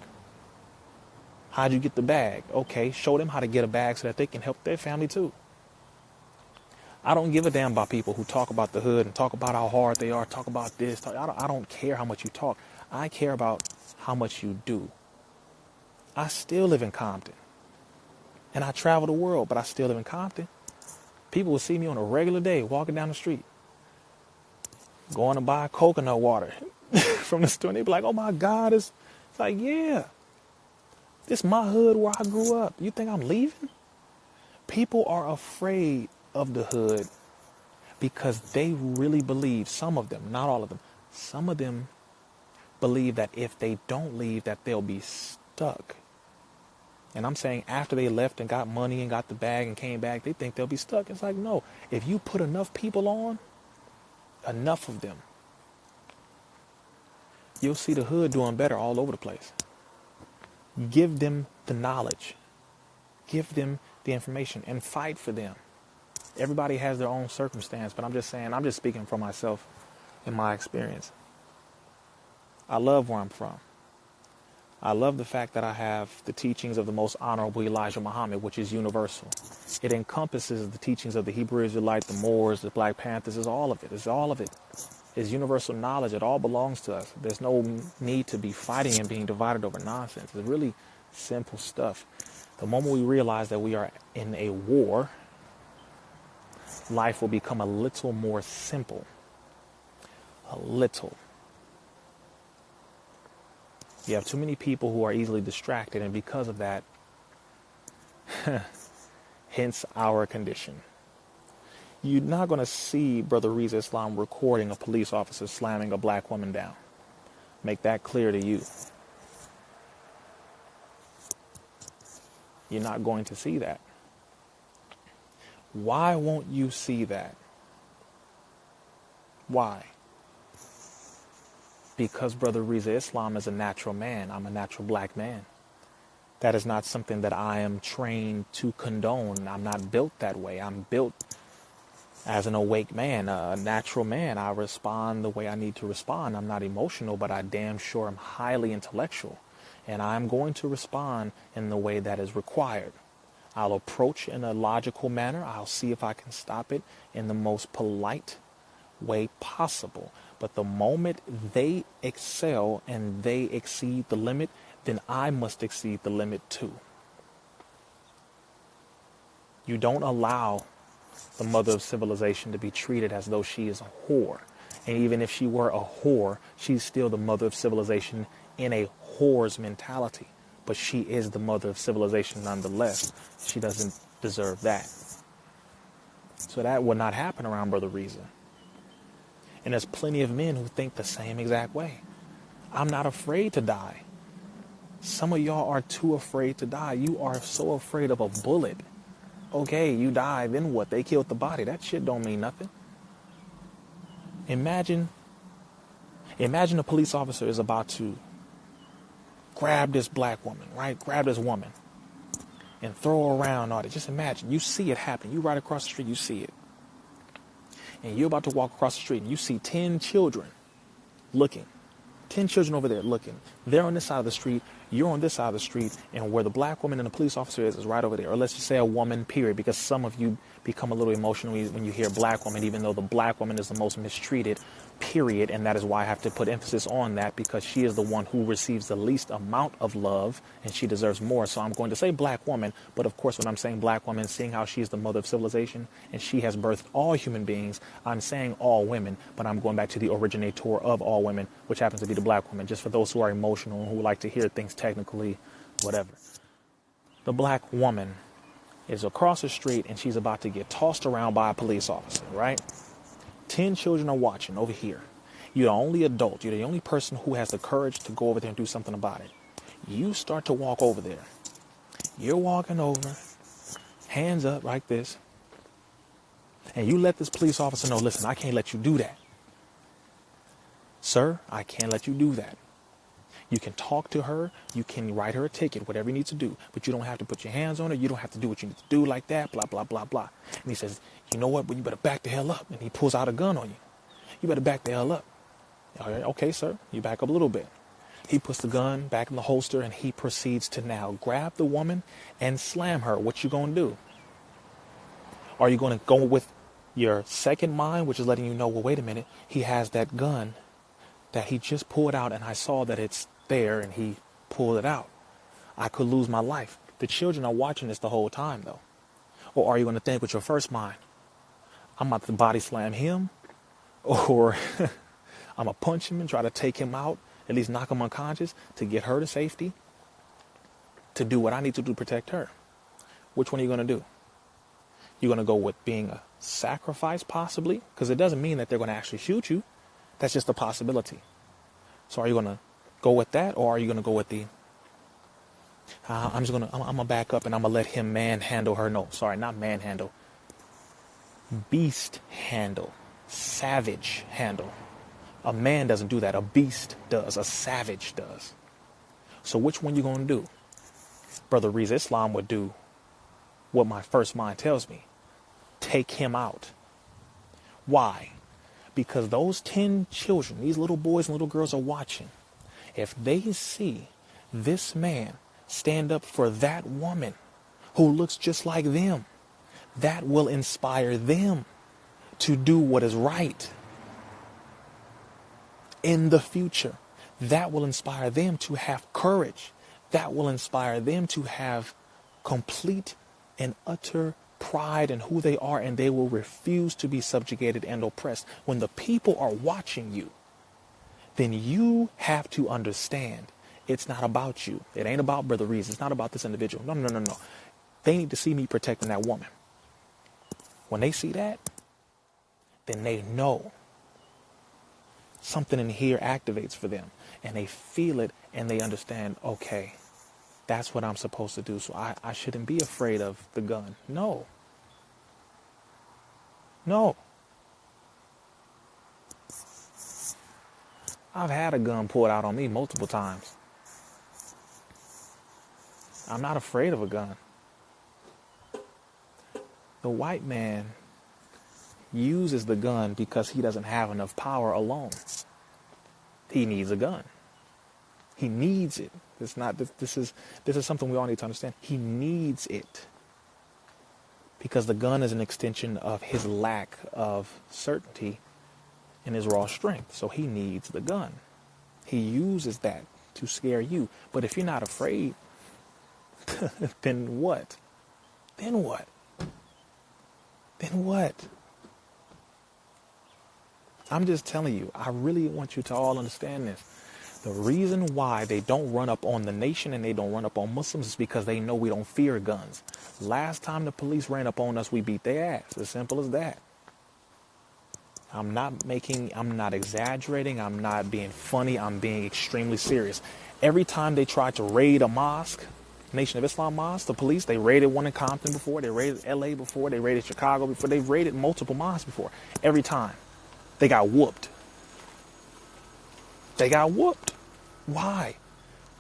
How'd you get the bag? Okay, show them how to get a bag so that they can help their family too. I don't give a damn about people who talk about the hood and talk about how hard they are, talk about this. I don't care how much you talk. I care about how much you do. I still live in Compton. And I travel the world, but I still live in Compton. People will see me on a regular day walking down the street, going to buy coconut water from the store. And they be like, oh my God, it's like, yeah. This is my hood where I grew up. You think I'm leaving? People are afraid of the hood because they really believe, some of them, not all of them, some of them believe that if they don't leave, that they'll be stuck. And I'm saying after they left and got money and got the bag and came back, they think they'll be stuck. It's like, no, if you put enough people on, enough of them, you'll see the hood doing better all over the place. Give them the knowledge. Give them the information and fight for them. Everybody has their own circumstance, but I'm just saying, I'm just speaking for myself in my experience. I love where I'm from. I love the fact that I have the teachings of the most honorable Elijah Muhammad, which is universal. It encompasses the teachings of the Hebrew Israelite, the Moors, the Black Panthers. It's all of it. It's all of it. It's universal knowledge. It all belongs to us. There's no need to be fighting and being divided over nonsense. It's really simple stuff. The moment we realize that we are in a war, life will become a little more simple. A little. You have too many people who are easily distracted, and because of that, hence our condition. You're not going to see Brother RIZZA Islam recording a police officer slamming a black woman down. Make that clear to you. You're not going to see that. Why won't you see that? Why? Because Brother RIZZA Islam is a natural man. I'm a natural black man. That is not something that I am trained to condone. I'm not built that way. I'm built as an awake man, a natural man. I respond the way I need to respond. I'm not emotional, but I damn sure am highly intellectual. and I'm going to respond in the way that is required. I'll approach in a logical manner. I'll see if I can stop it in the most polite way possible. But the moment they excel and they exceed the limit, then I must exceed the limit too. You don't allow the mother of civilization to be treated as though she is a whore. And even if she were a whore, she's still the mother of civilization in a whore's mentality. But she is the mother of civilization nonetheless. She doesn't deserve that. So that would not happen around Brother RIZZA. And there's plenty of men who think the same exact way. I'm not afraid to die. Some of y'all are too afraid to die. You are so afraid of a bullet. Okay, you die, then what? They killed the body. That shit don't mean nothing. Imagine a police officer is about to grab this black woman, right? Grab this woman and throw her around all that. Just imagine, you see it happen. You right across the street, you see it. And you're about to walk across the street and you see 10 children looking. 10 children over there looking. They're on this side of the street. You're on this side of the street. And where the black woman and the police officer is right over there. Or let's just say a woman, period. Because some of you become a little emotional when you hear black woman, even though the black woman is the most mistreated, period. And that is why I have to put emphasis on that, because she is the one who receives the least amount of love and she deserves more. So I'm going to say black woman. But of course, when I'm saying black woman, seeing how she is the mother of civilization and she has birthed all human beings, I'm saying all women, but I'm going back to the originator of all women, which happens to be the black woman, just for those who are emotional and who like to hear things technically, whatever. The black woman is across the street and she's about to get tossed around by a police officer, right? 10 children are watching over here. You're the only adult. You're the only person who has the courage to go over there and do something about it. You start to walk over there. You're walking over, hands up like this, and you let this police officer know, listen, I can't let you do that. Sir, I can't let you do that. You can talk to her, you can write her a ticket, whatever you need to do, but you don't have to put your hands on her, you don't have to do what you need to do like that, blah, blah, blah, blah. And he says, you know what, but you better back the hell up. And he pulls out a gun on you. You better back the hell up. All right, okay, sir, you back up a little bit. He puts the gun back in the holster and he proceeds to now grab the woman and slam her. What you gonna do? Are you gonna go with your second mind, which is letting you know, well, wait a minute, he has that gun that he just pulled out and I saw that it's there and he pulled it out. I could lose my life. The children are watching this the whole time though. Or are you going to think with your first mind, I'm about to body slam him, or I'm going to punch him and try to take him out, at least knock him unconscious to get her to safety, to do what I need to do to protect her? Which one are you going to do? You're going to go with being a sacrifice possibly, because it doesn't mean that they're going to actually shoot you. That's just a possibility. So are you going to go with that, or are you going to go with the, I'm going to back up and I'm going to let him manhandle her? No, sorry, not manhandle. Beast handle. Savage handle. A man doesn't do that. A beast does. A savage does. So which one you going to do? Brother RIZZA, Islam would do what my first mind tells me. Take him out. Why? Because those 10 children, these little boys and little girls are watching. If they see this man stand up for that woman who looks just like them, that will inspire them to do what is right in the future. That will inspire them to have courage. That will inspire them to have complete and utter pride in who they are, and they will refuse to be subjugated and oppressed. When the people are watching you, then you have to understand it's not about you. It ain't about Brother RIZZA. It's not about this individual. No. They need to see me protecting that woman. When they see that, then they know something in here activates for them, and they feel it and they understand, okay, that's what I'm supposed to do. So I shouldn't be afraid of the gun. No. I've had a gun pulled out on me multiple times. I'm not afraid of a gun. The white man uses the gun because he doesn't have enough power alone. He needs a gun. He needs it It's not. This is something we all need to understand. He needs it because the gun is an extension of his lack of certainty and his raw strength. So he needs the gun. He uses that to scare you. But if you're not afraid, then what? Then what? Then what? I'm just telling you, I really want you to all understand this. The reason why they don't run up on the nation and they don't run up on Muslims is because they know we don't fear guns. Last time the police ran up on us, we beat their ass. As simple as that. I'm not exaggerating. I'm not being funny. I'm being extremely serious. Every time they tried to raid a mosque, Nation of Islam mosque, the police, they raided one in Compton before, they raided LA before, they raided Chicago before, they raided multiple mosques before. Every time. They got whooped. They got whooped. Why?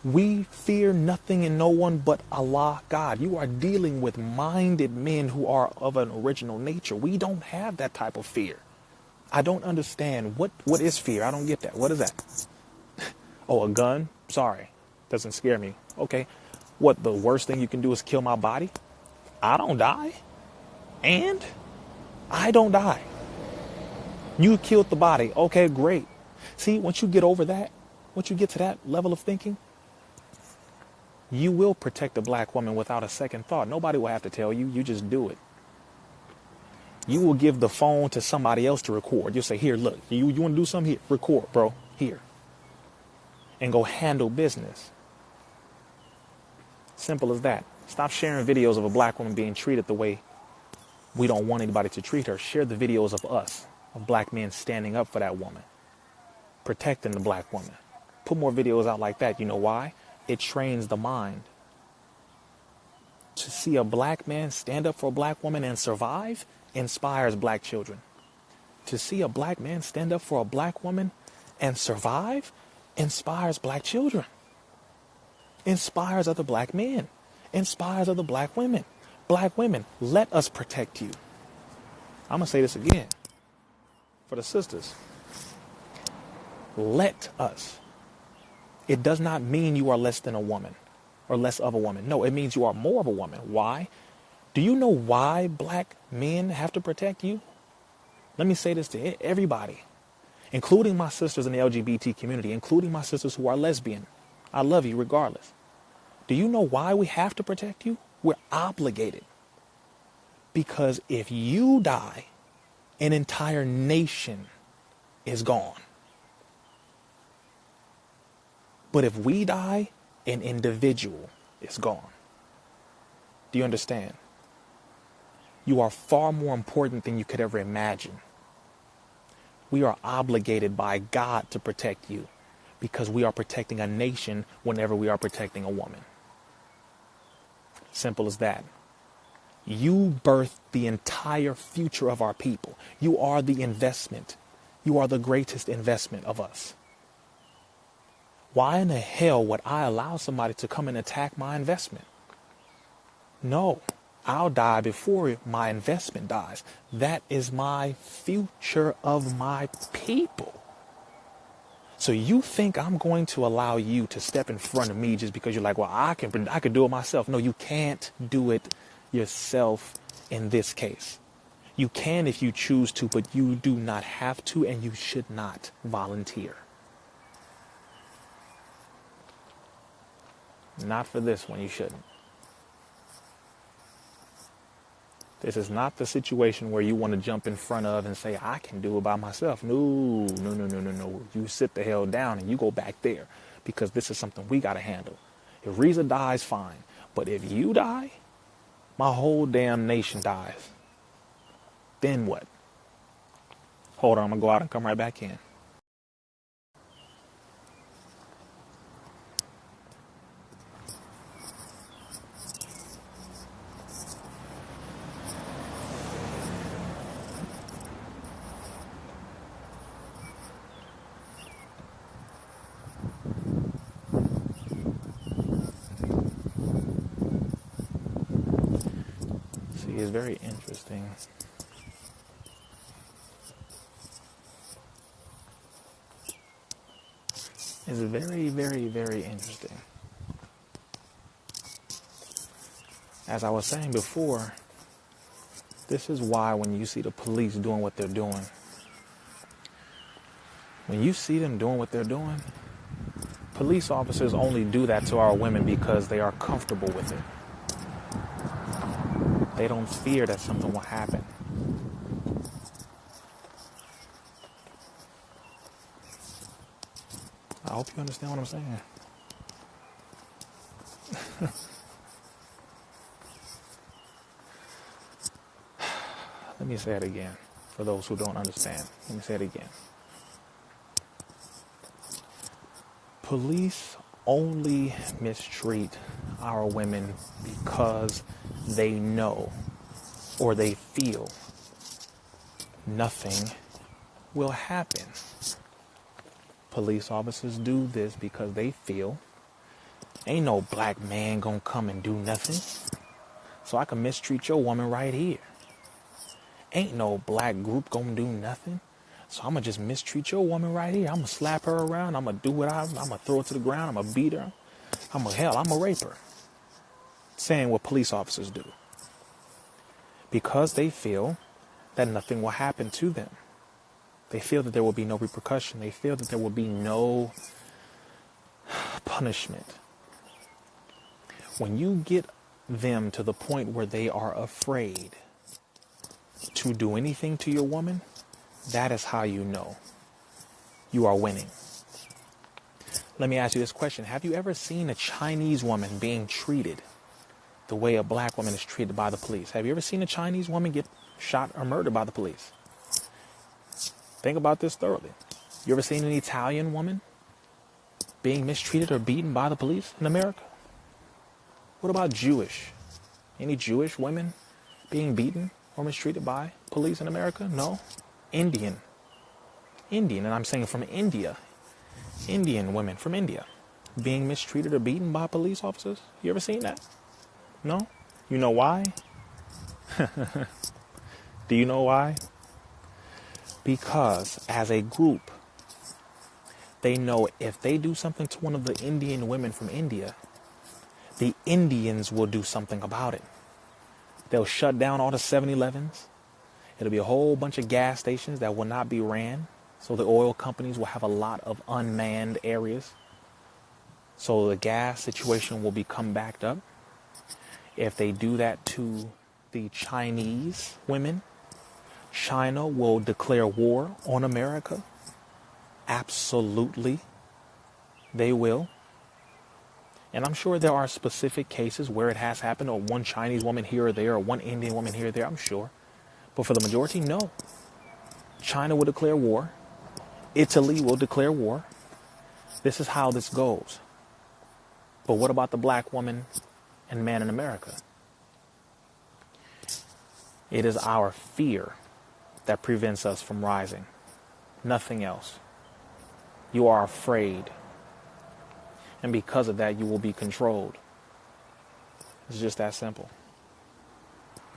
We fear nothing and no one but Allah, God. You are dealing with minded men who are of an original nature. We don't have that type of fear. I don't understand. What is fear? I don't get that. What is that? Oh, a gun? Sorry. Doesn't scare me. Okay. What, the worst thing you can do is kill my body? I don't die. And I don't die. You killed the body. Okay, great. See, once you get over that, once you get to that level of thinking, you will protect a black woman without a second thought. Nobody will have to tell you. You just do it. You will give the phone to somebody else to record. You'll say, here, look, you want to do something? Here, record, bro. Here. And go handle business. Simple as that. Stop sharing videos of a black woman being treated the way we don't want anybody to treat her. Share the videos of us, of black men standing up for that woman, protecting the black woman. Put more videos out like that. You know why? It trains the mind. To see a black man stand up for a black woman and survive inspires black children. To see a black man stand up for a black woman and survive inspires black children. Inspires other black men. Inspires other black women. Black women, let us protect you. I'm going to say this again for the sisters. Let us. It does not mean you are less than a woman or less of a woman. No, it means you are more of a woman. Why? Do you know why black men have to protect you? Let me say this to everybody, including my sisters in the LGBT community, including my sisters who are lesbian. I love you regardless. Do you know why we have to protect you? We're obligated. Because if you die, an entire nation is gone. But if we die, an individual is gone. Do you understand? You are far more important than you could ever imagine. We are obligated by God to protect you because we are protecting a nation whenever we are protecting a woman. Simple as that. You birthed the entire future of our people. You are the investment. You are the greatest investment of us. Why in the hell would I allow somebody to come and attack my investment? No, I'll die before my investment dies. That is my future of my people. So you think I'm going to allow you to step in front of me just because you're like, well, I could do it myself. No, you can't do it yourself in this case. You can if you choose to, but you do not have to, and you should not volunteer. Not for this one, you shouldn't. This is not the situation where you want to jump in front of and say, I can do it by myself. No. You sit the hell down and you go back there because this is something we got to handle. If RIZZA dies, fine. But if you die, my whole damn nation dies. Then what? Hold on, I'm going to go out and come right back in. See, it's very interesting. It's very, very, very interesting. as I was saying before, this is why when you see the police doing what they're doing, when you see them doing what they're doing, police officers only do that to our women because they are comfortable with it. They don't fear that something will happen. I hope you understand what I'm saying. Let me say it again for those who don't understand. Let me say it again. Police only mistreat our women because they know or they feel nothing will happen. Police officers do this because they feel ain't no black man gonna come and do nothing, so I can mistreat your woman right here. Ain't no black group gonna do nothing, so I'm gonna just mistreat your woman right here. I'm gonna slap her around. I'm gonna do what I'm gonna throw her to the ground. I'm gonna beat her. I'm gonna rape her. Saying what police officers do. Because they feel that nothing will happen to them. They feel that there will be no repercussion. They feel that there will be no punishment. When you get them to the point where they are afraid to do anything to your woman, that is how you know you are winning. Let me ask you this question. Have you ever seen a Chinese woman being treated the way a black woman is treated by the police? Have you ever seen a Chinese woman get shot or murdered by the police? Think about this thoroughly. You ever seen an Italian woman being mistreated or beaten by the police in America? What about Jewish? Any Jewish women being beaten or mistreated by police in America? No. Indian, and I'm saying from India. Indian women from India being mistreated or beaten by police officers. You ever seen that? No? You know why? Do you know why? Because as a group, they know if they do something to one of the Indian women from India, the Indians will do something about it. They'll shut down all the 7-Elevens. It'll be a whole bunch of gas stations that will not be ran. So the oil companies will have a lot of unmanned areas. So the gas situation will become backed up. If they do that to the Chinese women, China will declare war on America. Absolutely, they will. And I'm sure there are specific cases where it has happened, or one Chinese woman here or there, or one Indian woman here or there, I'm sure. But for the majority, no. China will declare war. Italy will declare war. This is how this goes. But what about the black woman and man in America? It is our fear that prevents us from rising. Nothing else. You are afraid. And because of that, you will be controlled. It's just that simple.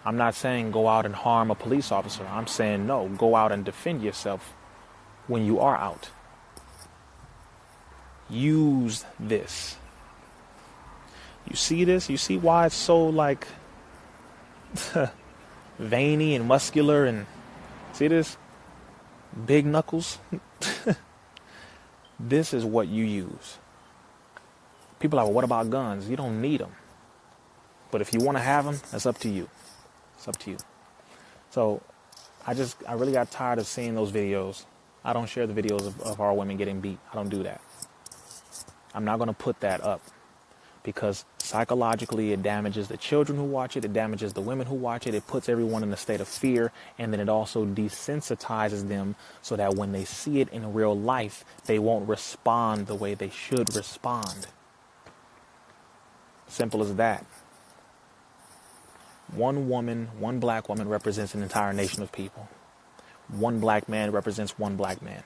I'm not saying go out and harm a police officer. I'm saying no, go out and defend yourself when you are out. Use this. You see this? You see why it's so like veiny and muscular, and see this? Big knuckles. This is what you use. People are like, well, what about guns? You don't need them. But if you want to have them, that's up to you. It's up to you. So I really got tired of seeing those videos. I don't share the videos of our women getting beat. I don't do that. I'm not going to put that up because psychologically it damages the children who watch it. It damages the women who watch it. It puts everyone in a state of fear. And then it also desensitizes them so that when they see it in real life, they won't respond the way they should respond. Simple as that. One woman, one black woman represents an entire nation of people. One black man represents one black man.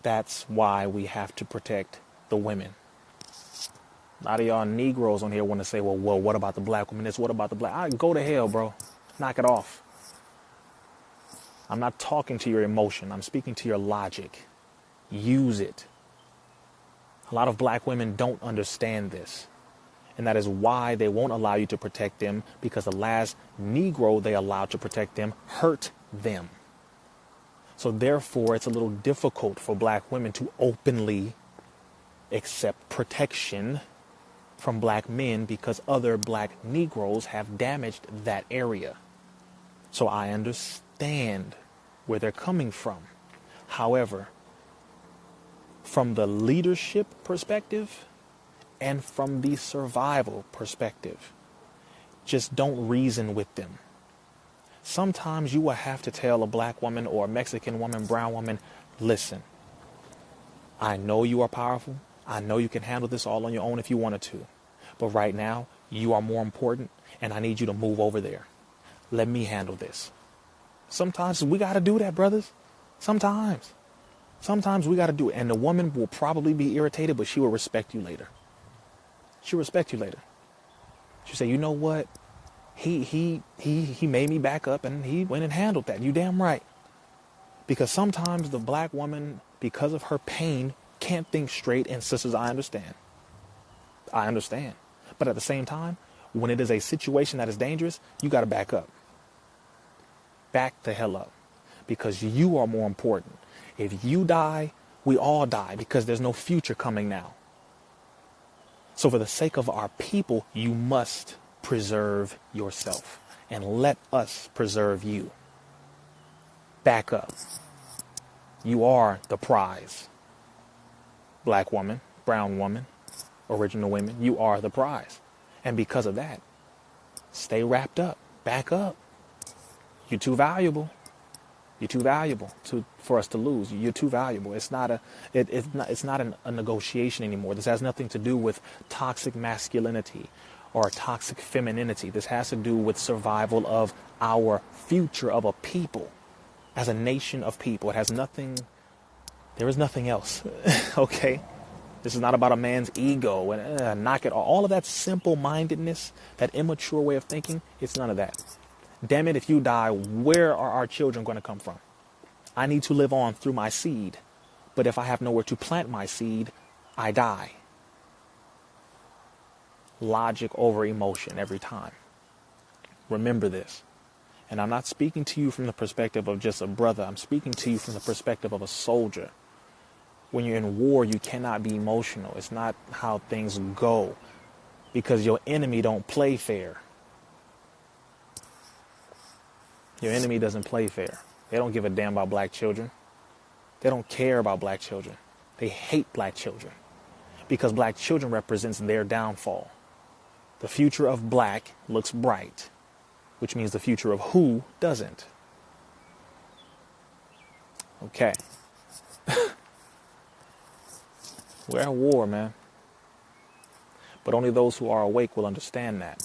That's why we have to protect the women. A lot of y'all Negroes on here want to say, well, what about the black woman? What about the black? Go to hell, bro. Knock it off. I'm not talking to your emotion. I'm speaking to your logic. Use it. A lot of black women don't understand this. And that is why they won't allow you to protect them, because the last Negro they allowed to protect them hurt them. So therefore, it's a little difficult for black women to openly accept protection from black men because other black Negroes have damaged that area. So I understand where they're coming from. However, from the leadership perspective and from the survival perspective, just don't reason with them. Sometimes you will have to tell a black woman or a Mexican woman, brown woman, listen, I know you are powerful. I know you can handle this all on your own if you wanted to. But right now, you are more important, and I need you to move over there. Let me handle this. Sometimes we got to do that, brothers. Sometimes we got to do it. And the woman will probably be irritated, but she will respect you later. She'll respect you later. She'll say, you know what? He made me back up, and he went and handled that. You damn right. Because sometimes the black woman, because of her pain, can't think straight. And sisters, I understand. But at the same time, when it is a situation that is dangerous, you got to back up. Back the hell up. Because you are more important. If you die, we all die, because there's no future coming now. So for the sake of our people, you must preserve yourself and let us preserve you. Back up. You are the prize. Black woman, brown woman, original women, you are the prize. And because of that, stay wrapped up, back up. You're too valuable. You're too valuable for us to lose. You're too valuable. It's not a negotiation anymore. This has nothing to do with toxic masculinity or toxic femininity. This has to do with survival of our future of a people, as a nation of people. It has nothing. There is nothing else. Okay. This is not about a man's ego and knock it all of that simple-mindedness, that immature way of thinking. It's none of that. Damn it, if you die, where are our children going to come from? I need to live on through my seed. But if I have nowhere to plant my seed, I die. Logic over emotion every time. Remember this. And I'm not speaking to you from the perspective of just a brother. I'm speaking to you from the perspective of a soldier. When you're in war, you cannot be emotional. It's not how things go, because your enemy don't play fair. Your enemy doesn't play fair. They don't give a damn about black children. They don't care about black children. They hate black children because black children represents their downfall. The future of black looks bright, which means the future of who doesn't. Okay. We're at war, man. But only those who are awake will understand that.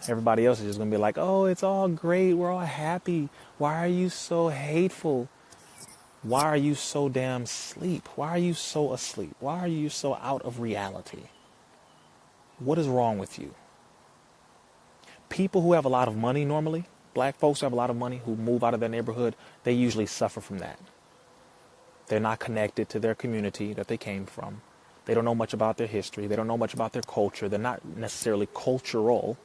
Everybody else is just going to be like, oh, it's all great. We're all happy. Why are you so hateful? Why are you so damn asleep? Why are you so asleep? Why are you so out of reality? What is wrong with you? People who have a lot of money normally, black folks who have a lot of money, who move out of their neighborhood, they usually suffer from that. They're not connected to their community that they came from. They don't know much about their history. They don't know much about their culture. They're not necessarily cultural.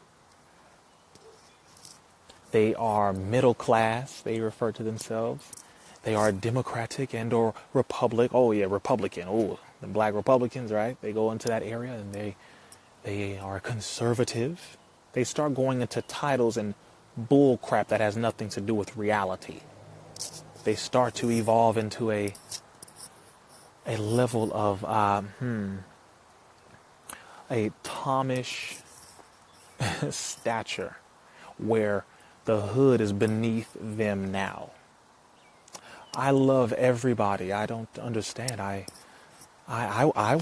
They are middle class, they refer to themselves. They are Democratic and or Republic. Oh yeah, Republican. Oh, the black Republicans, right? They go into that area and they are conservative. They start going into titles and bull crap that has nothing to do with reality. They start to evolve into a level of a Thomish stature where the hood is beneath them now. I love everybody. I don't understand. I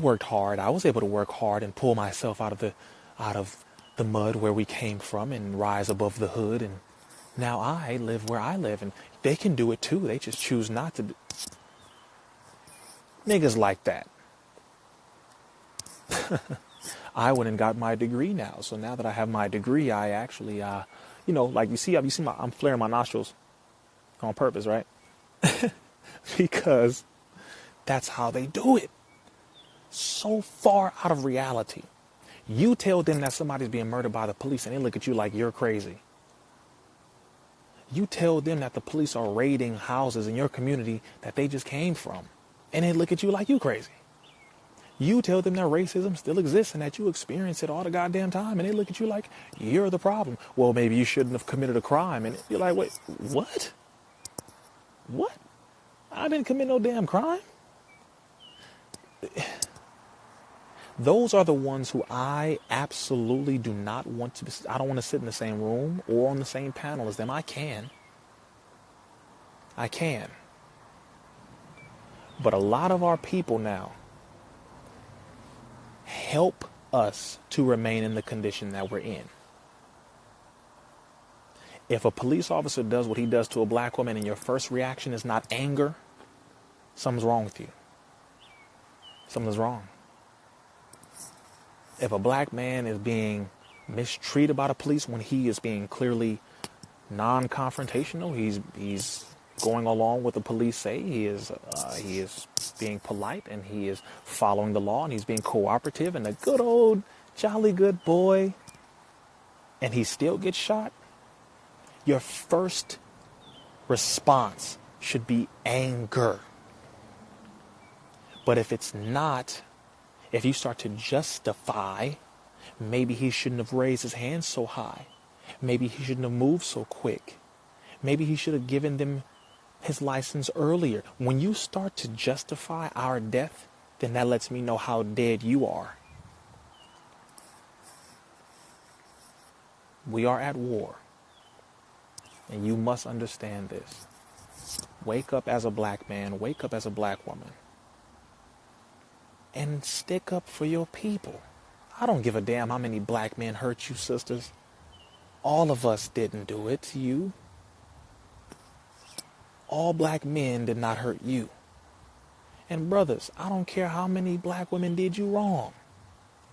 worked hard. I was able to work hard and pull myself out of the mud where we came from and rise above the hood. And now I live where I live, and they can do it too. They just choose not to. Niggas like that. I went and got my degree now. So now that I have my degree, I actually, like you see I'm flaring my nostrils on purpose, right? Because that's how they do it. So far out of reality. You tell them that somebody's being murdered by the police and they look at you like you're crazy. You tell them that the police are raiding houses in your community that they just came from and they look at you like you crazy. You tell them that racism still exists and that you experience it all the goddamn time and they look at you like you're the problem. Well, maybe you shouldn't have committed a crime. And you're like, wait, what? What? I didn't commit no damn crime. Those are the ones who I absolutely do not want to, I don't want to sit in the same room or on the same panel as them. I can. But a lot of our people now help us to remain in the condition that we're in. If a police officer does what he does to a black woman and your first reaction is not anger, something's wrong with you. Something's wrong. If a black man is being mistreated by the police when he is being clearly non-confrontational, he's going along with the police say, he is being polite and he is following the law and he's being cooperative and a good old jolly good boy, and he still gets shot, your first response should be anger. But if it's not, if you start to justify, maybe he shouldn't have raised his hand so high. Maybe he shouldn't have moved so quick. Maybe he should have given them his license earlier. When you start to justify our death, then that lets me know how dead you are. We are at war. And you must understand this. Wake up as a black man. Wake up as a black woman. And stick up for your people. I don't give a damn how many black men hurt you, sisters. All of us didn't do it to you. All black men did not hurt you. And brothers, I don't care how many black women did you wrong.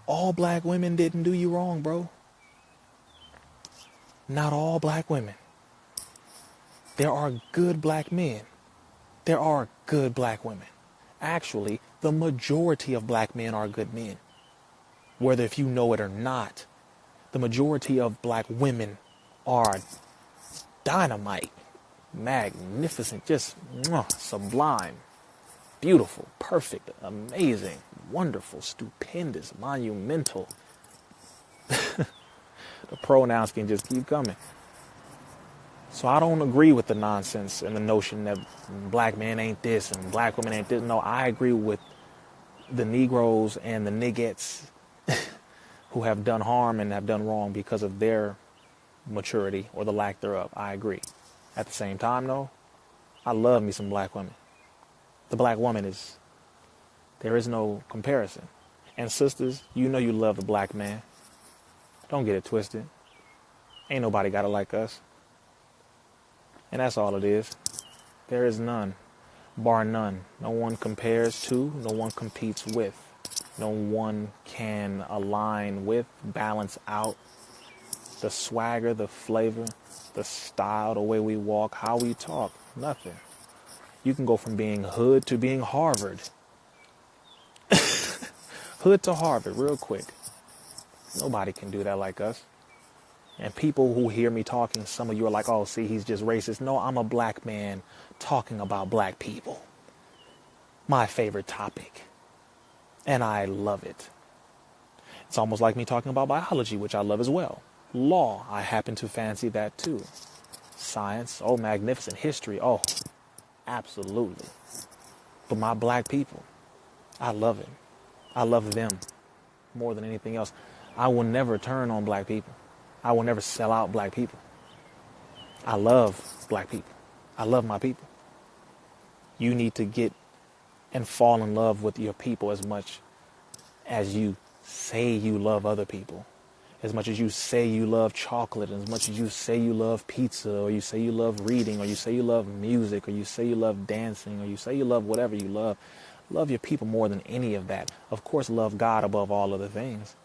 All black women didn't do you wrong, bro. Not all black women. There are good black men. There are good black women. Actually, the majority of black men are good men. Whether if you know it or not, the majority of black women are dynamite, magnificent, just sublime, beautiful, perfect, amazing, wonderful, stupendous, monumental. The pronouns can just keep coming. So I don't agree with the nonsense and the notion that black men ain't this and black women ain't this. No, I agree with the Negroes and the niggettes who have done harm and have done wrong because of their maturity or the lack thereof. I agree. At the same time, though, I love me some black women. The black woman there is no comparison. And sisters, you know you love the black man. Don't get it twisted. Ain't nobody got it like us. And that's all it is. There is none, bar none. No one compares to, no one competes with. No one can align with, balance out the swagger, the flavor, the style, the way we walk, how we talk. Nothing. You can go from being hood to being Harvard. Hood to Harvard real quick. Nobody can do that like us. And people who hear me talking, some of you are like, oh, see, he's just racist. No, I'm a black man talking about black people. My favorite topic. And I love it. It's almost like me talking about biology, which I love as well. Law, I happen to fancy that too. Science, oh, magnificent. History, oh, absolutely. But my black people, I love it. I love them more than anything else. I will never turn on black people. I will never sell out black people. I love black people. I love my people. You need to get and fall in love with your people as much as you say you love other people. As much as you say you love chocolate, and as much as you say you love pizza, or you say you love reading, or you say you love music, or you say you love dancing, or you say you love whatever you love. Love your people more than any of that. Of course, love God above all other things.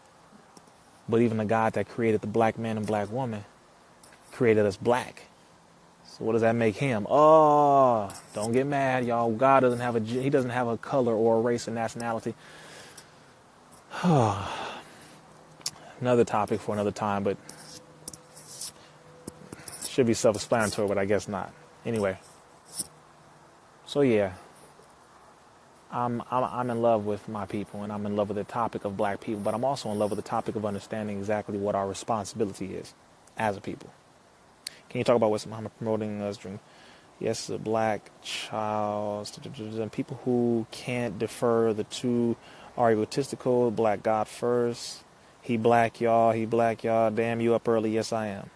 But even the God that created the black man and black woman created us black. So what does that make him? Oh, don't get mad, y'all. God doesn't have he doesn't have a color or a race or nationality. another topic for another time, but should be self-explanatory, but I guess not. Anyway, so yeah, I'm in love with my people, and I'm in love with the topic of black people, but I'm also in love with the topic of understanding exactly what our responsibility is as a people. Can you talk about what Muhammad promoting us during? Yes, a black child, and people who can't defer the two are egotistical. Black God first. He black y'all. He black y'all. Damn, you up early. Yes, I am.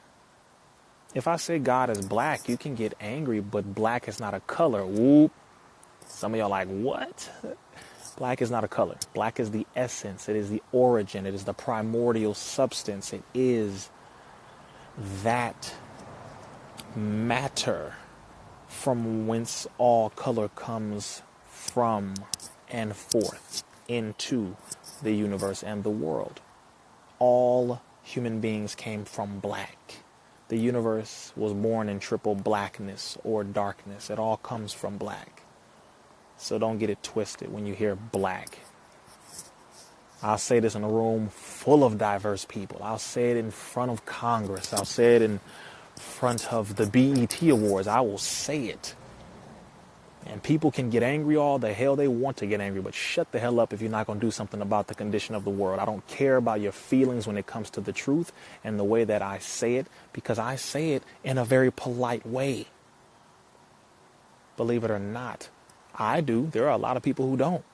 If I say God is black, you can get angry, but black is not a color. Whoop. Some of y'all like, what? Black is not a color. Black is the essence. It is the origin. It is the primordial substance. It is that matter from whence all color comes from and forth into the universe and the world. All human beings came from black. The universe was born in triple blackness or darkness. It all comes from black. So don't get it twisted when you hear black. I'll say this in a room full of diverse people. I'll say it in front of Congress. I'll say it in front of the BET Awards. I will say it. And people can get angry all the hell they want to get angry, but shut the hell up if you're not going to do something about the condition of the world. I don't care about your feelings when it comes to the truth and the way that I say it, because I say it in a very polite way. Believe it or not, I do. There are a lot of people who don't.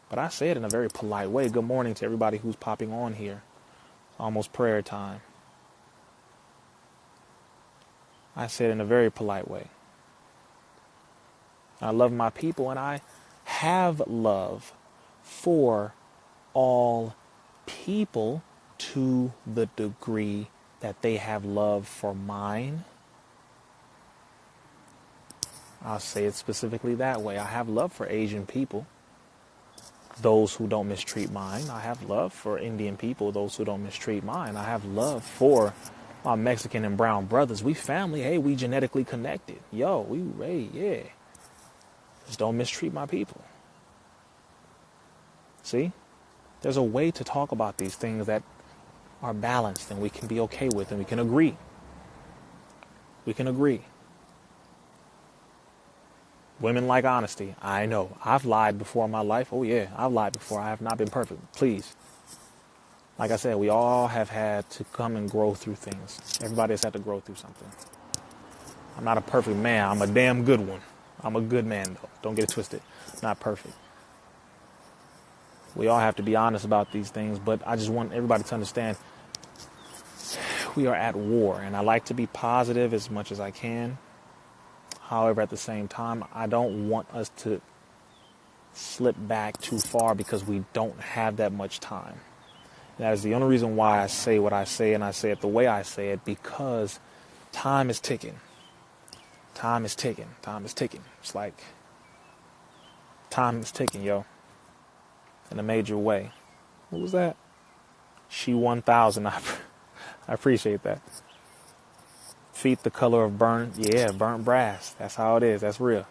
But I say it in a very polite way. Good morning to everybody who's popping on here. Almost prayer time. I say it in a very polite way. I love my people, and I have love for all people to the degree that they have love for mine. I'll say it specifically that way. I have love for Asian people, those who don't mistreat mine. I have love for Indian people, those who don't mistreat mine. I have love for my Mexican and brown brothers. We family. Hey, we genetically connected. Yo, yeah. Just don't mistreat my people. See? There's a way to talk about these things that are balanced and we can be okay with and we can agree. We can agree. Women like honesty. I know. I've lied before in my life. Oh, yeah. I've lied before. I have not been perfect. Please. Like I said, we all have had to come and grow through things. Everybody has had to grow through something. I'm not a perfect man. I'm a damn good one. I'm a good man, though. Don't get it twisted. Not perfect. We all have to be honest about these things, but I just want everybody to understand we are at war, and I like to be positive as much as I can. However, at the same time, I don't want us to slip back too far because we don't have that much time. That is the only reason why I say what I say, and I say it the way I say it, because time is ticking. Time is ticking. Time is ticking. It's like time is ticking, yo. In a major way. What was that? She 1000. I appreciate that. Feet the color of burnt brass. That's how it is. That's real.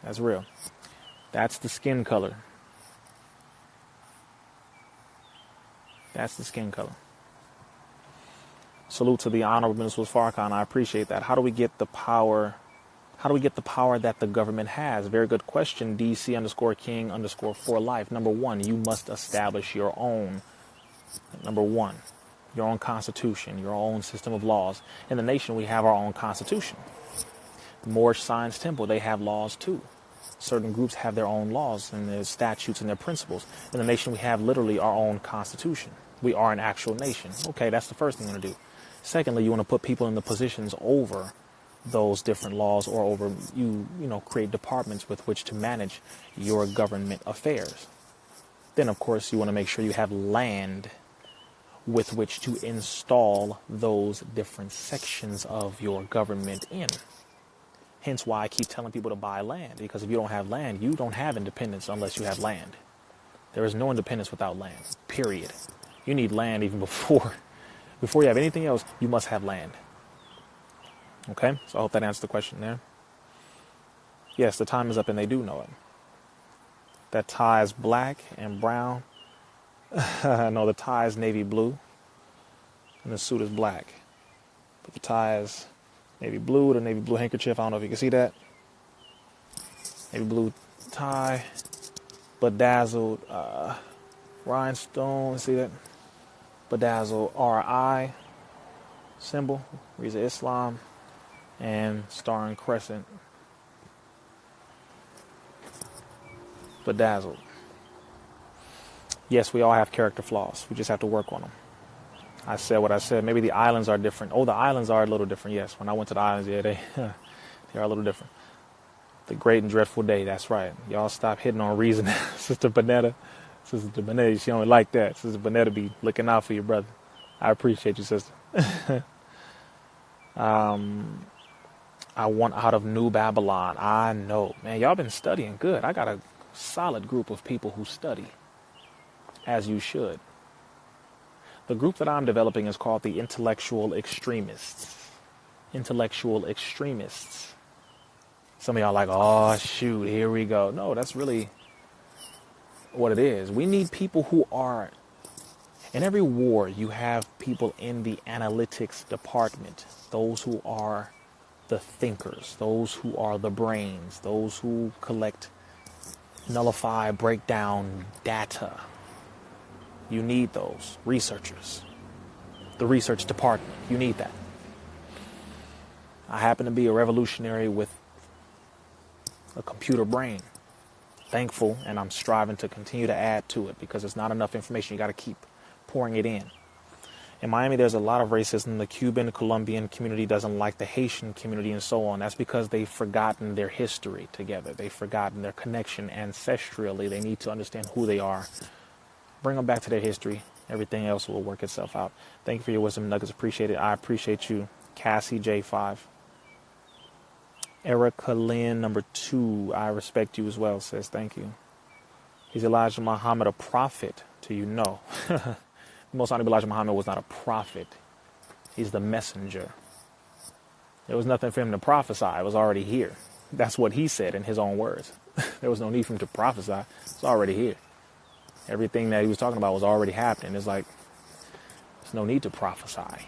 That's real. That's the skin color. That's the skin color. Salute to the Honorable Minister Farrakhan. I appreciate that. How do we get the power? How do we get the power that the government has? Very good question. DC_King_for life. Number one, you must establish your own. Number one, your own constitution, your own system of laws. In the nation, we have our own constitution. Moorish Science Temple, they have laws too. Certain groups have their own laws and their statutes and their principles. In the nation, we have literally our own constitution. We are an actual nation. Okay, that's the first thing you want to do. Secondly, you want to put people in the positions over those different laws, or over create departments with which to manage your government affairs. Then, of course, you want to make sure you have land with which to install those different sections of your government in. Hence why I keep telling people to buy land, because if you don't have land, you don't have independence unless you have land. There is no independence without land, period. You need land even before you have anything else, you must have land. Okay, so I hope that answers the question there. Yes, the time is up and they do know it. That tie is black and brown. No, the tie is navy blue and the suit is black. But the tie is navy blue with a navy blue handkerchief. I don't know if you can see that. Navy blue tie, bedazzled rhinestone. See that? Bedazzled RI symbol, RIZZA Islam, and star and crescent. Bedazzled. Yes, we all have character flaws. We just have to work on them. I said what I said. Maybe the islands are different. Oh, the islands are a little different. Yes, when I went to the islands, yeah, they are a little different. The great and dreadful day. That's right. Y'all stop hitting on reason. Sister Bonetta, she don't like that. Sister Bonetta be looking out for your brother. I appreciate you, sister. I want out of New Babylon. I know, man. Y'all been studying good. I got a solid group of people who study, as you should. The group that I'm developing is called the intellectual extremists. Intellectual extremists. Some of y'all like, oh, shoot, here we go. No, that's really what it is. We need people who are, in every war, you have people in the analytics department, those who are the thinkers, those who are the brains, those who collect, nullify, break down data. You need those researchers. The research department, you need that. I happen to be a revolutionary with a computer brain. Thankful, and I'm striving to continue to add to it because it's not enough information. You got to keep pouring it in. In Miami, there's a lot of racism. The Cuban, Colombian community doesn't like the Haitian community and so on. That's because they've forgotten their history together. They've forgotten their connection ancestrally. They need to understand who they are. Bring them back to their history. Everything else will work itself out. Thank you for your wisdom nuggets. Appreciate it. I appreciate you. Cassie J5. Erica Lynn, number 2. I respect you as well, says thank you. Is Elijah Muhammad a prophet to you? No. Most Honorable Elijah Muhammad was not a prophet. He's the messenger. There was nothing for him to prophesy. It was already here. That's what he said in his own words. There was no need for him to prophesy. It's already here. Everything that he was talking about was already happening. It's like, there's no need to prophesy.